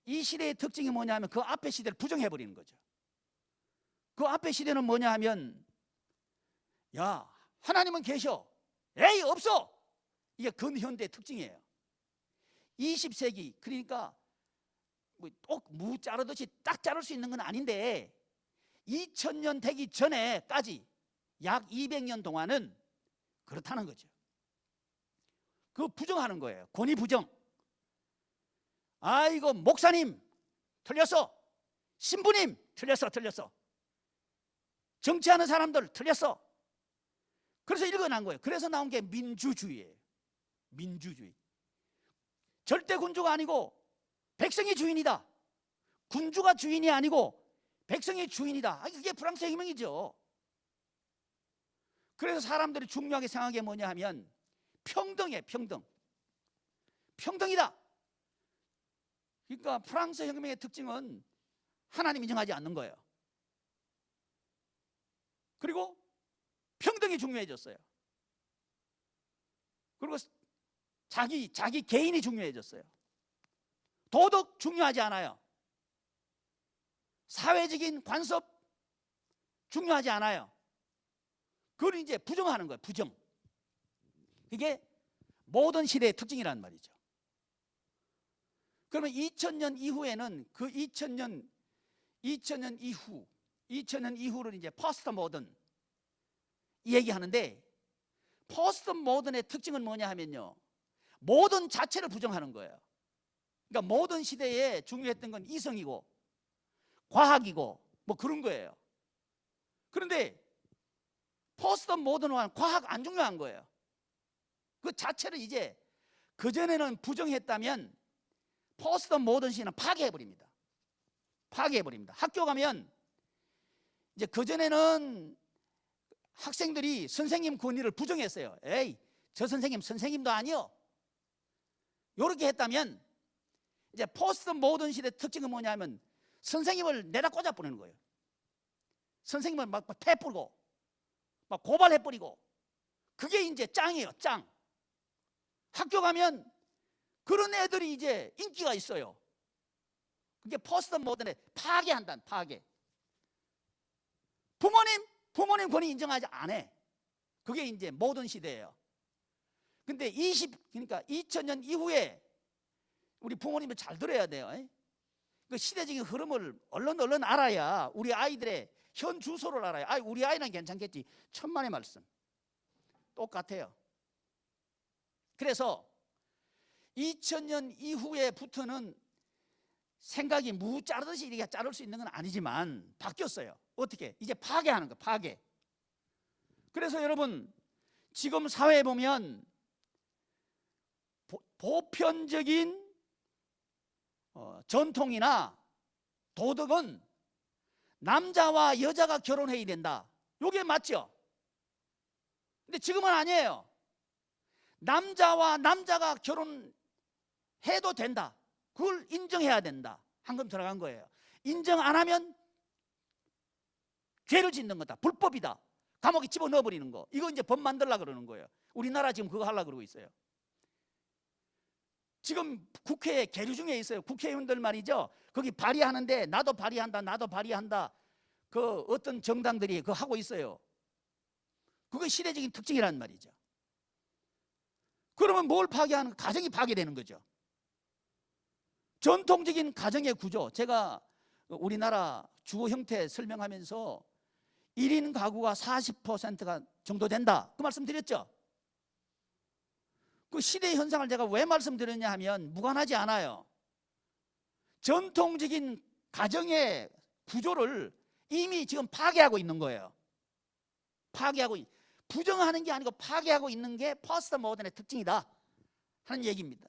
이 시대의 특징이 뭐냐 하면 그 앞에 시대를 부정해버리는 거죠. 그 앞에 시대는 뭐냐 하면 야, 하나님은 계셔, 에이 없어, 이게 근현대의 특징이에요. 20세기, 그러니까 무 자르듯이 딱 자를 수 있는 건 아닌데 2000년 되기 전에까지 약 200년 동안은 그렇다는 거죠. 그거 부정하는 거예요. 권위 부정. 아이고 목사님 틀렸어, 신부님 틀렸어, 정치하는 사람들 틀렸어. 그래서 일어난 거예요. 그래서 나온 게 민주주의예요. 민주주의. 절대 군주가 아니고 백성이 주인이다. 군주가 주인이 아니고 백성이 주인이다. 그게 프랑스 혁명이죠. 그래서 사람들이 중요하게 생각한 게 뭐냐 하면 평등이에요. 평등이다. 그러니까 프랑스 혁명의 특징은 하나님 인정하지 않는 거예요. 그리고 평등이 중요해졌어요. 그리고 자기 개인이 중요해졌어요. 도덕 중요하지 않아요. 사회적인 관습 중요하지 않아요. 그걸 이제 부정하는 거예요. 부정. 이게 모든 시대의 특징이란 말이죠. 그러면 2000년 이후에는 그 2000년 이후를 이제 포스트 모던 얘기하는데, 포스트 모던의 특징은 뭐냐 하면요, 모던 자체를 부정하는 거예요. 그러니까 모던 시대에 중요했던 건 이성이고 과학이고 뭐 그런 거예요. 그런데 포스트 모던은 과학 안 중요한 거예요. 그 자체를 이제 그전에는 부정했다면 포스트 모던 시대는 파괴해버립니다. 학교 가면 이제 그전에는 학생들이 선생님 권위를 부정했어요. 에이, 저 선생님 선생님도 아니요, 이렇게 했다면 이제 포스트 모던 시대 특징은 뭐냐면 선생님을 내다 꽂아 버리는 거예요. 선생님을 막 패뿌리고 막 고발해버리고, 그게 이제 짱이에요. 짱. 학교 가면 그런 애들이 이제 인기가 있어요. 그게 포스트 모던의 파괴한다는 파괴. 부모님 권위 인정하지 안 해. 그게 이제 모든 시대예요. 근데 그러니까 2000년 이후에 우리 부모님을 잘 들어야 돼요. 그 시대적인 흐름을 얼른 알아야 우리 아이들의 현 주소를 알아요. 우리 아이는 괜찮겠지. 천만의 말씀. 똑같아요. 그래서 2000년 이후에부터는 생각이 무 자르듯이 이렇게 자를 수 있는 건 아니지만 바뀌었어요. 어떻게? 이제 파괴하는 거, 파괴. 그래서 여러분 지금 사회에 보면 보편적인 전통이나 도덕은 남자와 여자가 결혼해야 된다. 이게 맞죠? 근데 지금은 아니에요. 남자와 남자가 결혼해도 된다. 그걸 인정해야 된다. 한금 들어간 거예요. 인정 안 하면 죄를 짓는 거다. 불법이다. 감옥에 집어넣어버리는 거. 이거 이제 법 만들려고 그러는 거예요. 우리나라 지금 그거 하려고 그러고 있어요. 지금 국회에 계류 중에 있어요. 국회의원들 말이죠. 거기 발의하는데 나도 발의한다. 그 어떤 정당들이 그거 하고 있어요. 그거 시대적인 특징이란 말이죠. 그러면 뭘 파괴하는? 가정이 파괴되는 거죠. 전통적인 가정의 구조, 제가 우리나라 주거 형태 설명하면서 1인 가구가 40%가 정도 된다. 그 말씀 드렸죠. 그 시대의 현상을 제가 왜 말씀드렸냐 하면 무관하지 않아요. 전통적인 가정의 구조를 이미 지금 파괴하고 있는 거예요. 부정하는 게 아니고 파괴하고 있는 게 포스트 모던의 특징이다 하는 얘기입니다.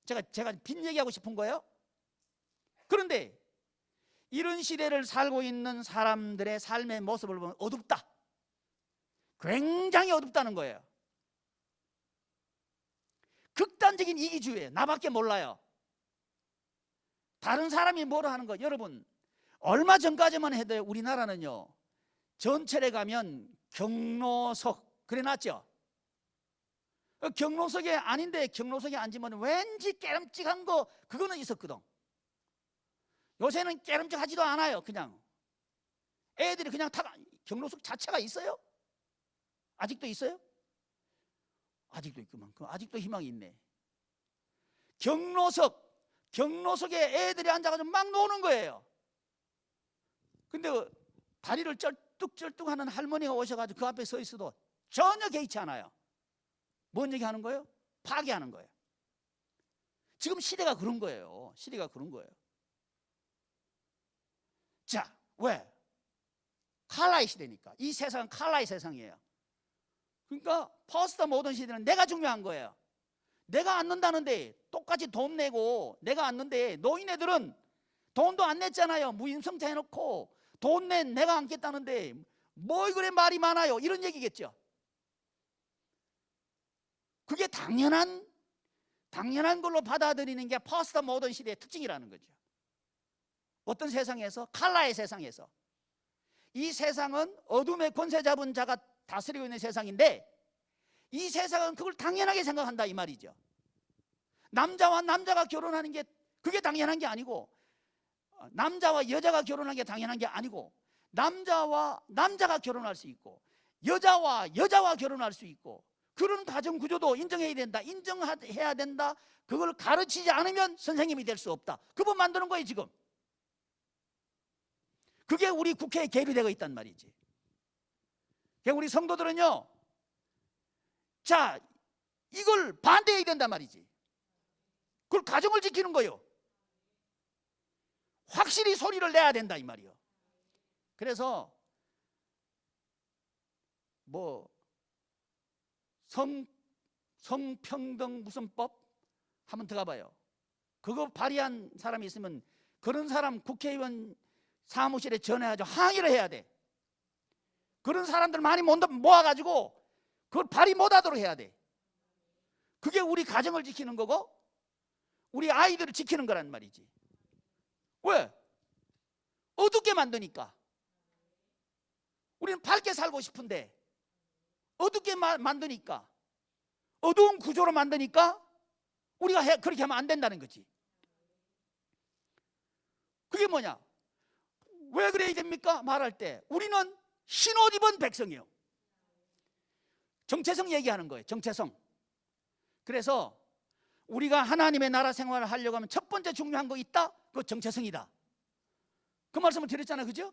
제가 빈 얘기하고 싶은 거예요. 그런데 이런 시대를 살고 있는 사람들의 삶의 모습을 보면 어둡다. 굉장히 어둡다는 거예요. 극단적인 이기주의예요. 나밖에 몰라요. 다른 사람이 뭐라 하는 거. 여러분 얼마 전까지만 해도 우리나라는요 전철에 가면 경로석 그래놨죠. 경로석에 아닌데 경로석에 앉으면 왠지 깨름직한 거 그거는 있었거든. 요새는 깨름직하지도 않아요. 그냥 애들이 그냥 타. 경로석 자체가 있어요? 아직도 있어요? 아직도 있구만. 아직도 희망이 있네. 경로석에 애들이 앉아가지고 막 노는 거예요. 근데 다리를 쩔뚝쩔뚝하는 할머니가 오셔가지고 그 앞에 서 있어도 전혀 개의치 않아요. 뭔 얘기하는 거예요? 파괴하는 거예요. 지금 시대가 그런 거예요. 시대가 그런 거예요. 자, 왜? 칼라의 시대니까. 이 세상은 칼라의 세상이에요. 그러니까 포스트 모던 시대는 내가 중요한 거예요. 내가 앉는다는데 똑같이 돈 내고 내가 앉는데 노인네들은 돈도 안 냈잖아요. 무임승차 해놓고 돈 낸 내가 앉겠다는데 뭐 그래 말이 많아요. 이런 얘기겠죠. 그게 당연한 걸로 받아들이는 게 포스트 모던 시대의 특징이라는 거죠. 어떤 세상에서? 칼라의 세상에서. 이 세상은 어둠의 권세 잡은 자가 다스리고 있는 세상인데 이 세상은 그걸 당연하게 생각한다 이 말이죠. 남자와 남자가 결혼하는 게 그게 당연한 게 아니고 남자와 여자가 결혼하는 게 당연한 게 아니고 남자와 남자가 결혼할 수 있고 여자와 여자와 결혼할 수 있고 그런 가정 구조도 인정해야 된다. 인정해야 된다. 그걸 가르치지 않으면 선생님이 될 수 없다. 그거 만드는 거예요 지금. 그게 우리 국회에 계류되어 있단 말이지. 우리 성도들은요, 자, 이걸 반대해야 된단 말이지. 그걸 가정을 지키는 거예요. 확실히 소리를 내야 된다 이 말이요. 그래서 뭐 성평등 무슨 법 한번 들어가 봐요. 그거 발의한 사람이 있으면 그런 사람 국회의원 사무실에 전화해서 항의를 해야 돼. 그런 사람들 많이 모아가지고 그걸 발의 못하도록 해야 돼. 그게 우리 가정을 지키는 거고 우리 아이들을 지키는 거란 말이지. 왜? 어둡게 만드니까. 우리는 밝게 살고 싶은데 어둡게 만드니까, 어두운 구조로 만드니까 우리가 그렇게 하면 안 된다는 거지. 그게 뭐냐? 왜 그래야 됩니까? 말할 때 우리는 흰옷 입은 백성이요. 정체성 얘기하는 거예요. 정체성. 그래서 우리가 하나님의 나라 생활을 하려고 하면 첫 번째 중요한 거 있다? 그거 정체성이다. 그 말씀을 드렸잖아요. 그죠?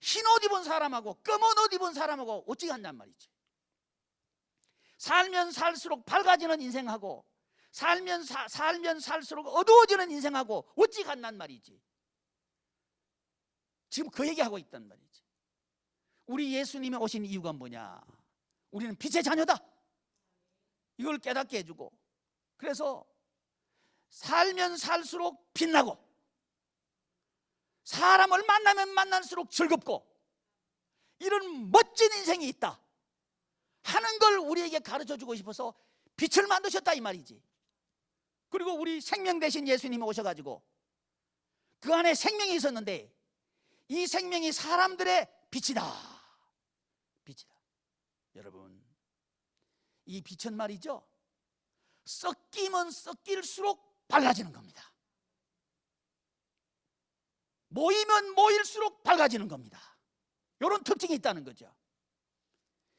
흰옷 입은 사람하고 검은 옷 입은 사람하고 어찌 한단 말이지. 살면 살수록 밝아지는 인생하고 살면 살수록 어두워지는 인생하고 어찌 같단 말이지. 지금 그 얘기하고 있단 말이지. 우리 예수님이 오신 이유가 뭐냐? 우리는 빛의 자녀다. 이걸 깨닫게 해주고, 그래서 살면 살수록 빛나고 사람을 만나면 만날수록 즐겁고 이런 멋진 인생이 있다 하는 걸 우리에게 가르쳐주고 싶어서 빛을 만드셨다 이 말이지. 그리고 우리 생명 대신 예수님이 오셔가지고 그 안에 생명이 있었는데 이 생명이 사람들의 빛이다. 빛이다. 여러분, 이 빛은 말이죠, 섞이면 섞일수록 밝아지는 겁니다. 모이면 모일수록 밝아지는 겁니다. 이런 특징이 있다는 거죠.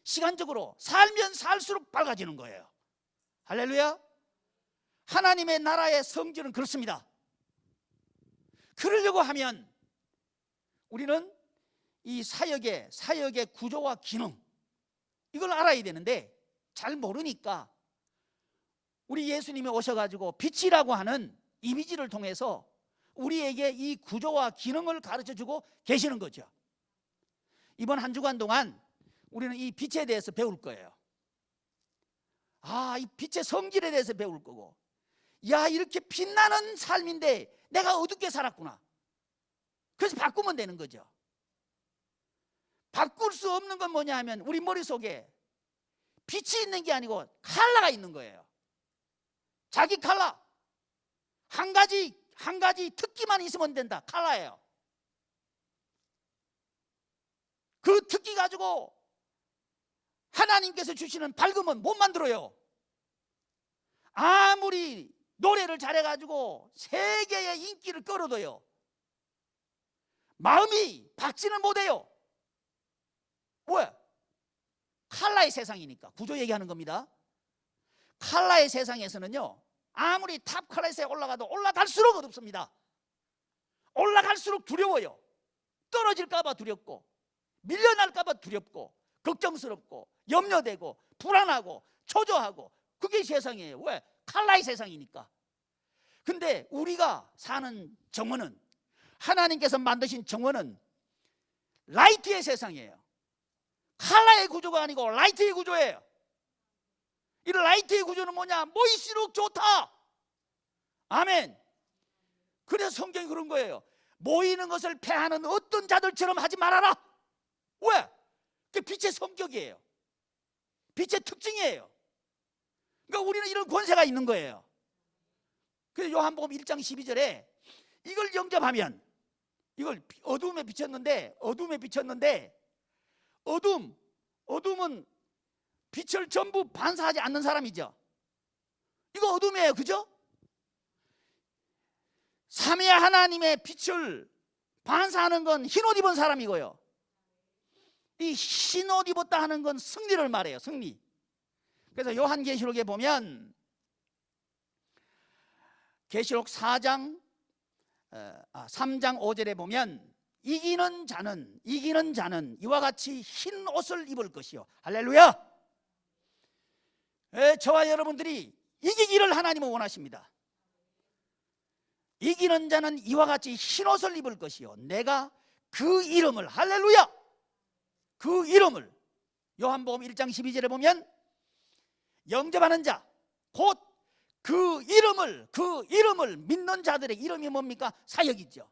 시간적으로 살면 살수록 밝아지는 거예요. 할렐루야. 하나님의 나라의 성질은 그렇습니다. 그러려고 하면 우리는 이 사역의 구조와 기능, 이걸 알아야 되는데 잘 모르니까 우리 예수님이 오셔가지고 빛이라고 하는 이미지를 통해서 우리에게 이 구조와 기능을 가르쳐주고 계시는 거죠. 이번 한 주간 동안 우리는 이 빛에 대해서 배울 거예요. 이 빛의 성질에 대해서 배울 거고, 야, 이렇게 빛나는 삶인데 내가 어둡게 살았구나. 그래서 바꾸면 되는 거죠. 바꿀 수 없는 건 뭐냐 하면 우리 머릿속에 빛이 있는 게 아니고 컬러가 있는 거예요. 자기 컬러. 한 가지 특기만 있으면 된다. 컬러예요. 그 특기 가지고 하나님께서 주시는 밝음은 못 만들어요. 아무리 노래를 잘해가지고 세계의 인기를 끌어도요, 마음이 밝지는 못해요. 왜? 컬러의 세상이니까. 구조 얘기하는 겁니다. 컬러의 세상에서는요, 아무리 탑 클래스에 올라가도 올라갈수록 어둡습니다. 올라갈수록 두려워요. 떨어질까 봐 두렵고, 밀려날까 봐 두렵고, 걱정스럽고, 염려되고, 불안하고, 초조하고, 그게 세상이에요. 왜? 컬러의 세상이니까. 근데 우리가 사는 정원은, 하나님께서 만드신 정원은 라이트의 세상이에요. 컬러의 구조가 아니고 라이트의 구조예요. 이 라이트의 구조는 뭐냐? 모일수록 좋다. 아멘. 그래서 성경이 그런 거예요. 모이는 것을 패하는 어떤 자들처럼 하지 말아라. 왜? 그게 빛의 성격이에요. 빛의 특징이에요. 그러니까 우리는 이런 권세가 있는 거예요. 그래서 요한복음 1장 12절에 이걸 영접하면, 이걸 어둠에 비쳤는데 어둠은 빛을 전부 반사하지 않는 사람이죠. 이거 어둠이에요. 그죠? 삼위 하나님의 빛을 반사하는 건 흰옷 입은 사람이고요, 이 흰옷 입었다 하는 건 승리를 말해요. 승리. 그래서 요한계시록에 보면, 계시록 3장 5절에 보면 이기는 자는 이와 같이 흰 옷을 입을 것이요. 할렐루야. 저와 여러분들이 이기기를 하나님은 원하십니다. 이기는 자는 이와 같이 흰 옷을 입을 것이요, 내가 그 이름을, 할렐루야, 그 이름을, 요한복음 1장 12절에 보면 영접하는 자, 곧 그 이름을 믿는 자들의 이름이 뭡니까? 사역이죠.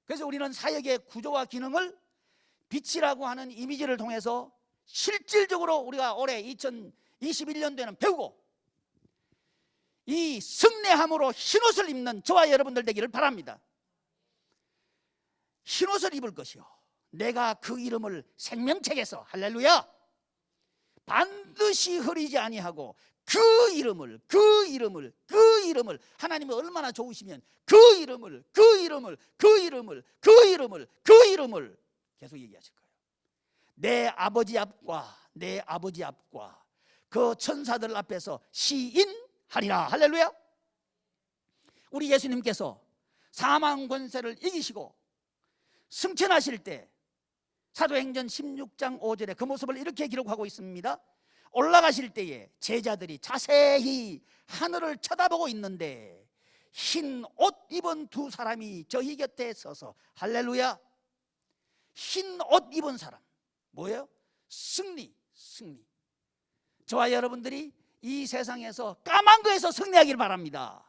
그래서 우리는 사역의 구조와 기능을 빛이라고 하는 이미지를 통해서 실질적으로 우리가 올해 2021년도에는 배우고, 이 승리함으로 흰옷을 입는 저와 여러분들 되기를 바랍니다. 흰옷을 입을 것이요, 내가 그 이름을 생명책에서, 할렐루야, 반드시 흐리지 아니하고 그 이름을 하나님이 얼마나 좋으시면 그 이름을, 그 이름을, 그 이름을, 그 이름을 계속 얘기하실 거예요. 내 아버지 앞과 내 아버지 앞과 그 천사들 앞에서 시인하리라. 할렐루야. 우리 예수님께서 사망 권세를 이기시고 승천하실 때 사도행전 16장 5절에 그 모습을 이렇게 기록하고 있습니다. 올라가실 때에 제자들이 자세히 하늘을 쳐다보고 있는데 흰 옷 입은 두 사람이 저희 곁에 서서, 할렐루야, 흰 옷 입은 사람 뭐예요? 승리. 저와 여러분들이 이 세상에서 까만 거에서 승리하길 바랍니다.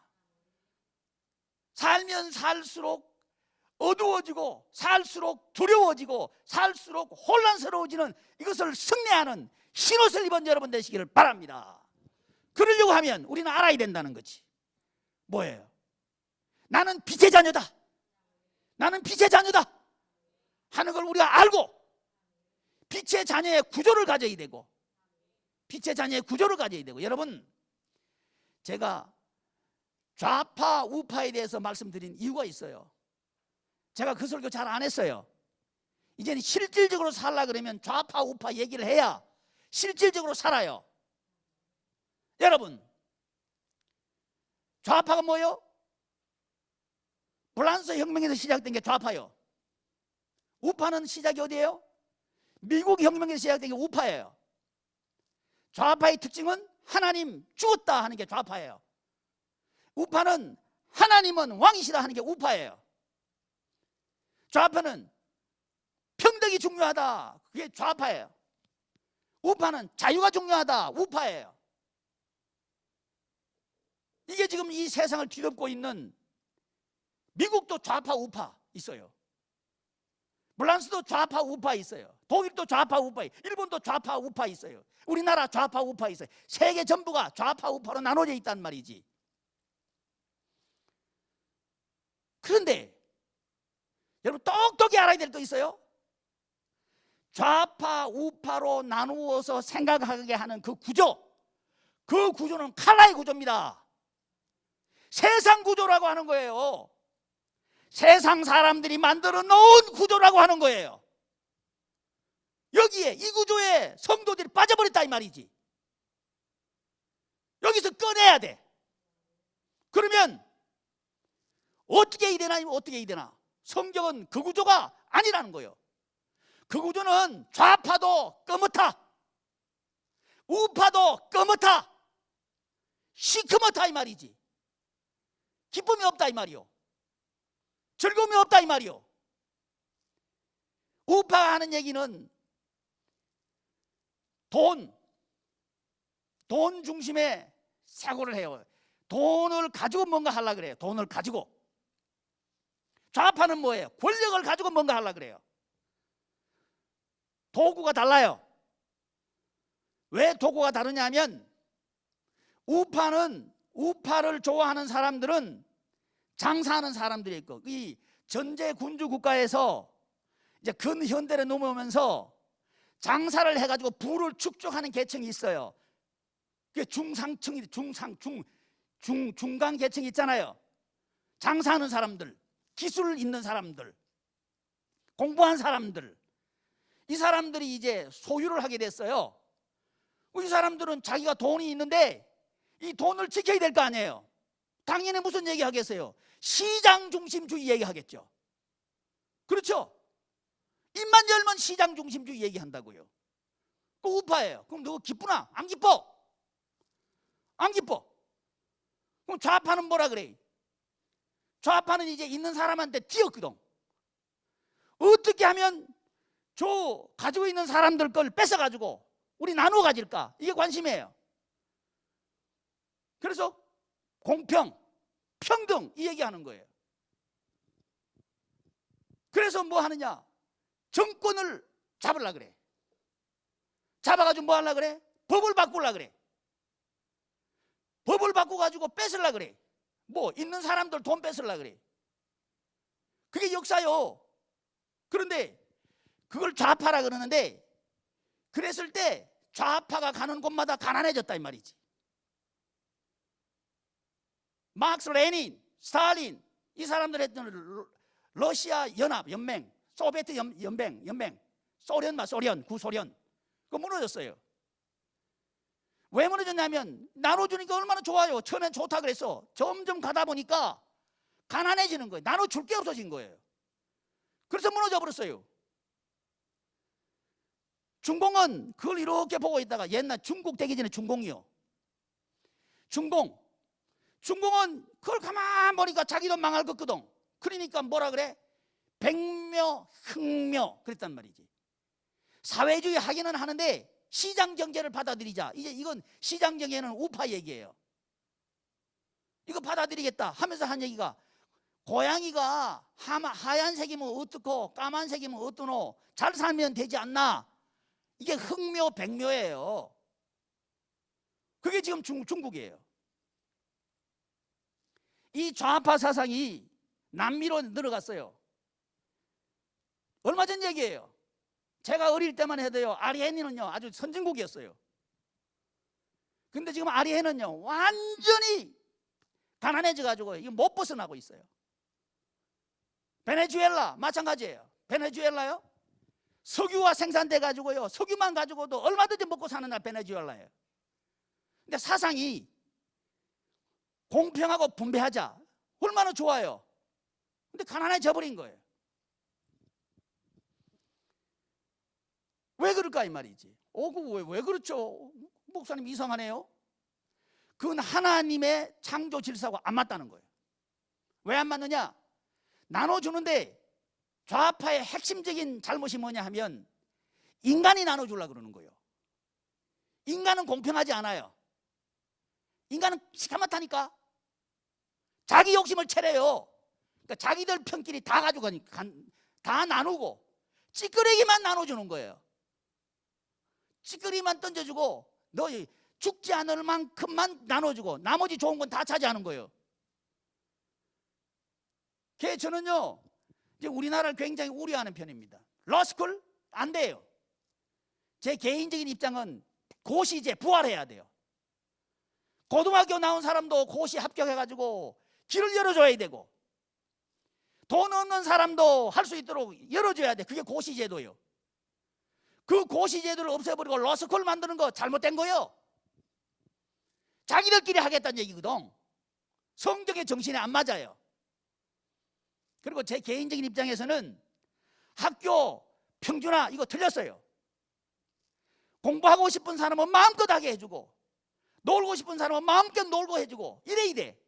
살면 살수록 어두워지고 살수록 두려워지고 살수록 혼란스러워지는 이것을 승리하는 흰옷을 입은 여러분 되시기를 바랍니다. 그러려고 하면 우리는 알아야 된다는 거지. 뭐예요? 나는 빛의 자녀다, 나는 빛의 자녀다 하는 걸 우리가 알고 빛의 자녀의 구조를 가져야 되고, 빛의 자녀의 구조를 가져야 되고. 여러분, 제가 좌파 우파에 대해서 말씀드린 이유가 있어요. 제가 그 설교 잘 안 했어요. 이제는 실질적으로 살라 그러면 좌파 우파 얘기를 해야 실질적으로 살아요. 여러분, 좌파가 뭐예요? 프랑스 혁명에서 시작된 게 좌파요. 우파는 시작이 어디예요? 미국 혁명에서 시작된 게 우파예요. 좌파의 특징은 하나님 죽었다 하는 게 좌파예요. 우파는 하나님은 왕이시다 하는 게 우파예요. 좌파는 평등이 중요하다, 그게 좌파예요. 우파는 자유가 중요하다, 우파예요. 이게 지금 이 세상을 뒤덮고 있는, 미국도 좌파 우파 있어요. 프랑스도 좌파 우파 있어요. 독일도 좌파 우파, 일본도 좌파 우파 있어요. 우리나라 좌파 우파 있어요. 세계 전부가 좌파 우파로 나눠져 있단 말이지. 그런데 여러분 똑똑히 알아야 될 거 있어요. 좌파 우파로 나누어서 생각하게 하는 그 구조, 그 구조는 칼라의 구조입니다. 세상 구조라고 하는 거예요. 세상 사람들이 만들어 놓은 구조라고 하는 거예요. 여기에 이 구조에 성도들이 빠져버렸다 이 말이지. 여기서 꺼내야 돼. 그러면 어떻게 해야 되나? 어떻게 해야 되나? 성경은 그 구조가 아니라는 거예요. 그 구조는 좌파도 꺼멓다, 우파도 꺼멓다, 시커멓다 이 말이지. 기쁨이 없다 이 말이요, 즐거움이 없다 이 말이요. 우파가 하는 얘기는 돈 중심의 사고를 해요. 돈을 가지고 뭔가 하려고 그래요. 돈을 가지고. 좌파는 뭐예요? 권력을 가지고 뭔가 하려고 그래요. 도구가 달라요. 왜 도구가 다르냐 하면, 우파를 좋아하는 사람들은 장사하는 사람들이 있고, 이 전제 군주 국가에서 이제 근현대로 넘어오면서 장사를 해가지고 부를 축적하는 계층이 있어요. 그게 중상층이, 중간 계층이 있잖아요. 장사하는 사람들, 기술 있는 사람들, 공부한 사람들, 이 사람들이 이제 소유를 하게 됐어요. 이 사람들은 자기가 돈이 있는데 이 돈을 지켜야 될 거 아니에요. 당연히 무슨 얘기 하겠어요? 시장 중심주의 얘기하겠죠. 그렇죠? 입만 열면 시장 중심주의 얘기한다고요. 그 우파예요. 그럼 너 기쁘나? 안 기뻐? 안 기뻐? 그럼 좌파는 뭐라 그래? 좌파는 이제 있는 사람한테 뛰었거든. 어떻게 하면 저 가지고 있는 사람들 걸 뺏어가지고 우리 나누어 가질까? 이게 관심이에요. 그래서 공평, 평등 이 얘기하는 거예요. 그래서 뭐 하느냐? 정권을 잡으려고 그래. 잡아가지고 뭐 하려고 그래? 법을 바꾸려고 그래. 법을 바꿔가지고 뺏으려고 그래. 뭐 있는 사람들 돈 뺏으려고 그래. 그게 역사요. 그런데 그걸 좌파라 그러는데, 그랬을 때 좌파가 가는 곳마다 가난해졌다 이 말이지. 막스, 레닌, 스탈린 이 사람들 했던 러시아 연맹, 소비에트 연맹, 소련, 구소련, 그거 무너졌어요. 왜 무너졌냐면 나눠주니까 얼마나 좋아요. 처음엔 좋다 그랬어. 점점 가다 보니까 가난해지는 거예요. 나눠줄 게 없어진 거예요. 그래서 무너져 버렸어요. 중공은 그걸 이렇게 보고 있다가, 옛날 중국 되기 전에 중공이요. 중공은 그걸 가만 보니까 자기도 망할 것 거든. 그러니까 뭐라 그래? 백묘, 흑묘 그랬단 말이지. 사회주의 하기는 하는데 시장 경제를 받아들이자. 이제 이건 시장 경제는 우파 얘기예요. 이거 받아들이겠다 하면서 한 얘기가, 고양이가 하얀색이면 어떻고 까만색이면 어떠노, 잘 살면 되지 않나. 이게 흑묘 백묘예요. 그게 지금 중국이에요. 이 좌파 사상이 남미로 들어갔어요. 얼마 전 얘기예요. 제가 어릴 때만 해도요, 아리엔이는요 아주 선진국이었어요. 근데 지금 아리엔은요 완전히 가난해져 가지고 이거 못 벗어나고 있어요. 베네수엘라 마찬가지예요. 베네수엘라요, 석유가 생산돼 가지고요, 석유만 가지고도 얼마든지 먹고 사는 나라 베네수엘라예요. 근데 사상이 공평하고 분배하자, 얼마나 좋아요. 근데 가난해져 버린 거예요. 왜 그럴까 이 말이지. 왜 그렇죠? 목사님 이상하네요. 그건 하나님의 창조 질서하고 안 맞다는 거예요. 왜 안 맞느냐? 나눠주는데 좌파의 핵심적인 잘못이 뭐냐 하면 인간이 나눠주려고 그러는 거예요. 인간은 공평하지 않아요. 인간은 시커멓다니까. 자기 욕심을 채려요. 그러니까 자기들 편끼리 다 가져가니까 다 나누고 찌끄레기만 나눠주는 거예요. 찌끄리만 던져주고 너 죽지 않을 만큼만 나눠주고 나머지 좋은 건 다 차지하는 거예요. 그래서 저는요 이제 우리나라를 굉장히 우려하는 편입니다. 러스쿨 안 돼요. 제 개인적인 입장은 고시 이제 부활해야 돼요. 고등학교 나온 사람도 고시 합격해가지고 길을 열어줘야 되고, 돈 없는 사람도 할 수 있도록 열어줘야 돼. 그게 고시제도예요. 그 고시제도를 없애버리고 러스쿨 만드는 거 잘못된 거예요. 자기들끼리 하겠다는 얘기거든. 성적의 정신에 안 맞아요. 그리고 제 개인적인 입장에서는 학교 평준화 이거 틀렸어요. 공부하고 싶은 사람은 마음껏 하게 해주고, 놀고 싶은 사람은 마음껏 놀고 해주고, 이래 돼.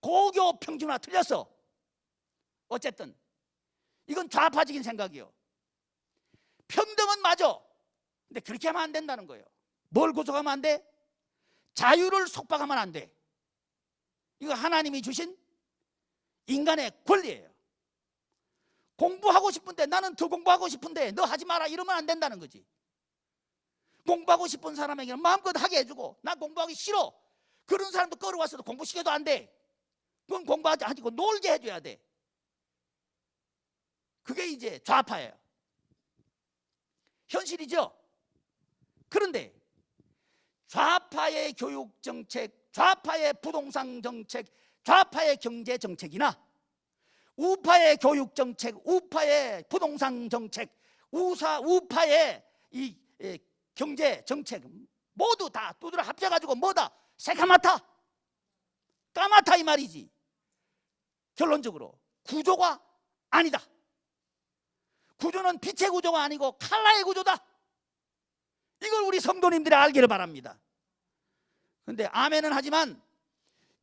고교 평준화 틀렸어. 어쨌든 이건 좌파적인 생각이요. 평등은 맞아. 근데 그렇게 하면 안 된다는 거예요. 뭘 구속하면 안 돼? 자유를 속박하면 안 돼. 이거 하나님이 주신 인간의 권리예요. 공부하고 싶은데, 나는 더 공부하고 싶은데 너 하지 마라 이러면 안 된다는 거지. 공부하고 싶은 사람에게는 마음껏 하게 해주고, 나 공부하기 싫어 그런 사람도 끌어와서도 공부시켜도 안 돼. 그건 공부하지 않고 놀게 해줘야 돼. 그게 이제 좌파예요. 현실이죠. 그런데 좌파의 교육정책, 좌파의 부동산 정책, 좌파의 경제정책이나 우파의 교육정책, 우파의 부동산 정책, 우파의 이 경제정책 모두 다 두드려 합쳐가지고 뭐다? 새카맣다, 까맣다 이 말이지. 결론적으로 구조가 아니다. 구조는 빛의 구조가 아니고 칼라의 구조다. 이걸 우리 성도님들이 알기를 바랍니다. 그런데 아멘은 하지만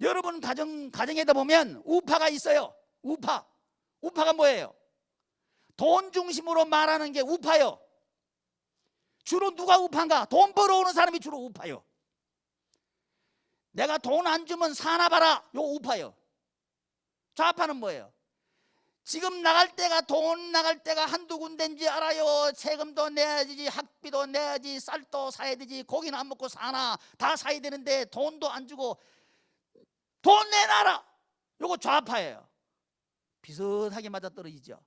여러분 가정에다 보면 우파가 있어요. 우파가 뭐예요? 돈 중심으로 말하는 게 우파요. 주로 누가 우파인가? 돈 벌어오는 사람이 주로 우파요. 내가 돈 안 주면 사나 봐라, 요 우파요. 좌파는 뭐예요? 지금 돈 나갈 때가 한두 군데인지 알아요. 세금도 내야지, 학비도 내야지, 쌀도 사야 되지, 고기는 안 먹고 사나, 다 사야 되는데 돈도 안 주고 돈 내놔라. 요거 좌파예요. 비슷하게 맞아떨어지죠.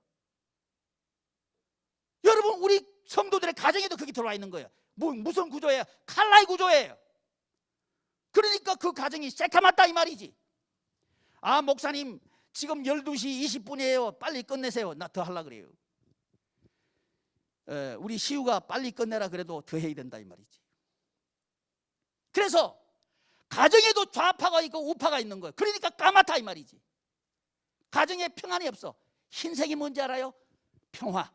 여러분 우리 성도들의 가정에도 그게 들어와 있는 거예요. 무슨 구조예요? 칼라의 구조예요. 그러니까 그 가정이 새카맣다 이 말이지. 아 목사님 지금 12시 20분이에요. 빨리 끝내세요. 나 더 하려고 그래요. 우리 시우가 빨리 끝내라 그래도 더 해야 된다 이 말이지. 그래서 가정에도 좌파가 있고 우파가 있는 거예요. 그러니까 까맣다 이 말이지. 가정에 평안이 없어. 흰색이 뭔지 알아요? 평화,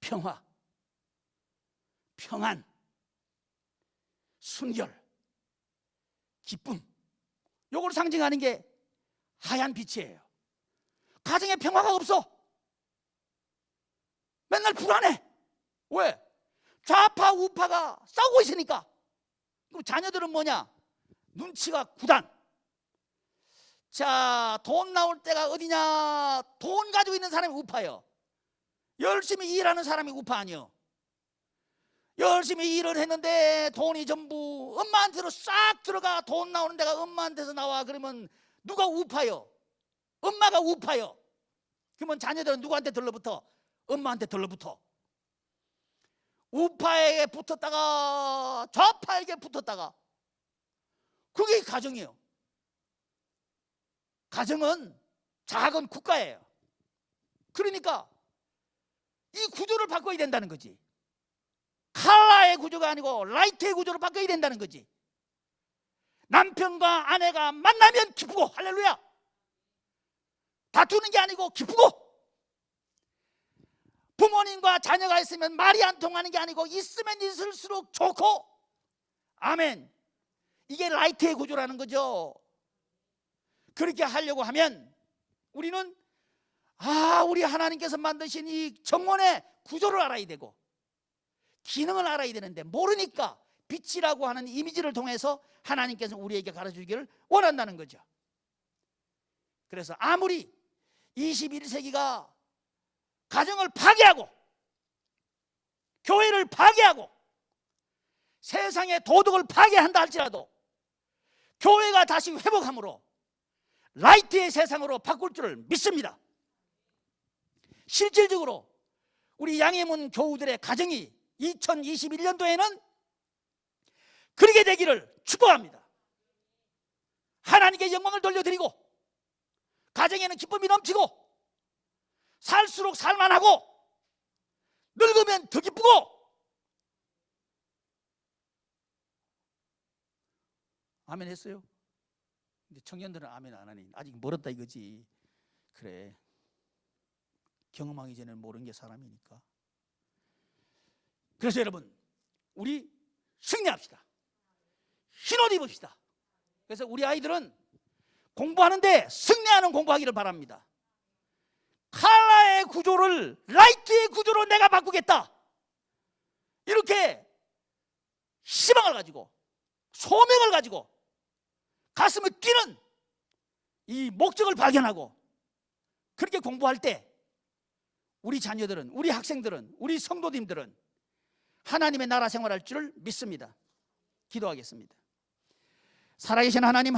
평화, 평안, 순결, 기쁨, 요걸 상징하는 게 하얀 빛이에요. 가정에 평화가 없어. 맨날 불안해. 왜? 좌파 우파가 싸우고 있으니까. 그럼 자녀들은 뭐냐? 눈치가 구단. 자, 돈 나올 때가 어디냐? 돈 가지고 있는 사람이 우파예요. 열심히 일하는 사람이 우파 아니요. 열심히 일을 했는데 돈이 전부 엄마한테로 싹 들어가. 돈 나오는 데가 엄마한테서 나와. 그러면 누가 우파요? 엄마가 우파요. 그러면 자녀들은 누구한테 들러붙어? 엄마한테 들러붙어. 우파에게 붙었다가 좌파에게 붙었다가. 그게 가정이에요. 가정은 작은 국가예요. 그러니까 이 구조를 바꿔야 된다는 거지. 칼라의 구조가 아니고 라이트의 구조로 바꿔야 된다는 거지. 남편과 아내가 만나면 기쁘고, 할렐루야. 다투는 게 아니고 기쁘고, 부모님과 자녀가 있으면 말이 안 통하는 게 아니고 있으면 있을수록 좋고, 아멘. 이게 라이트의 구조라는 거죠. 그렇게 하려고 하면 우리는 우리 하나님께서 만드신 이 정원의 구조를 알아야 되고 기능을 알아야 되는데 모르니까 빛이라고 하는 이미지를 통해서 하나님께서 우리에게 가르쳐주기를 원한다는 거죠. 그래서 아무리 21세기가 가정을 파괴하고 교회를 파괴하고 세상의 도덕을 파괴한다 할지라도 교회가 다시 회복함으로 라이트의 세상으로 바꿀 줄을 믿습니다. 실질적으로 우리 양해문 교우들의 가정이 2021년도에는 그렇게 되기를 축복합니다. 하나님께 영광을 돌려드리고 가정에는 기쁨이 넘치고 살수록 살만하고 늙으면 더 기쁘고. 아멘 했어요? 근데 청년들은 아멘 안 하니 아직 멀었다 이거지. 그래, 경험하기 전에는 모르는 게 사람이니까. 그래서 여러분, 우리 승리합시다. 흰옷 입읍시다. 그래서 우리 아이들은 공부하는데 승리하는 공부하기를 바랍니다. 칼라의 구조를 라이트의 구조로 내가 바꾸겠다, 이렇게 희망을 가지고 소명을 가지고 가슴을 뛰는 이 목적을 발견하고 그렇게 공부할 때 우리 자녀들은, 우리 학생들은, 우리 성도님들은 하나님의 나라 생활할 줄을 믿습니다. 기도하겠습니다. 살아계신 하나님,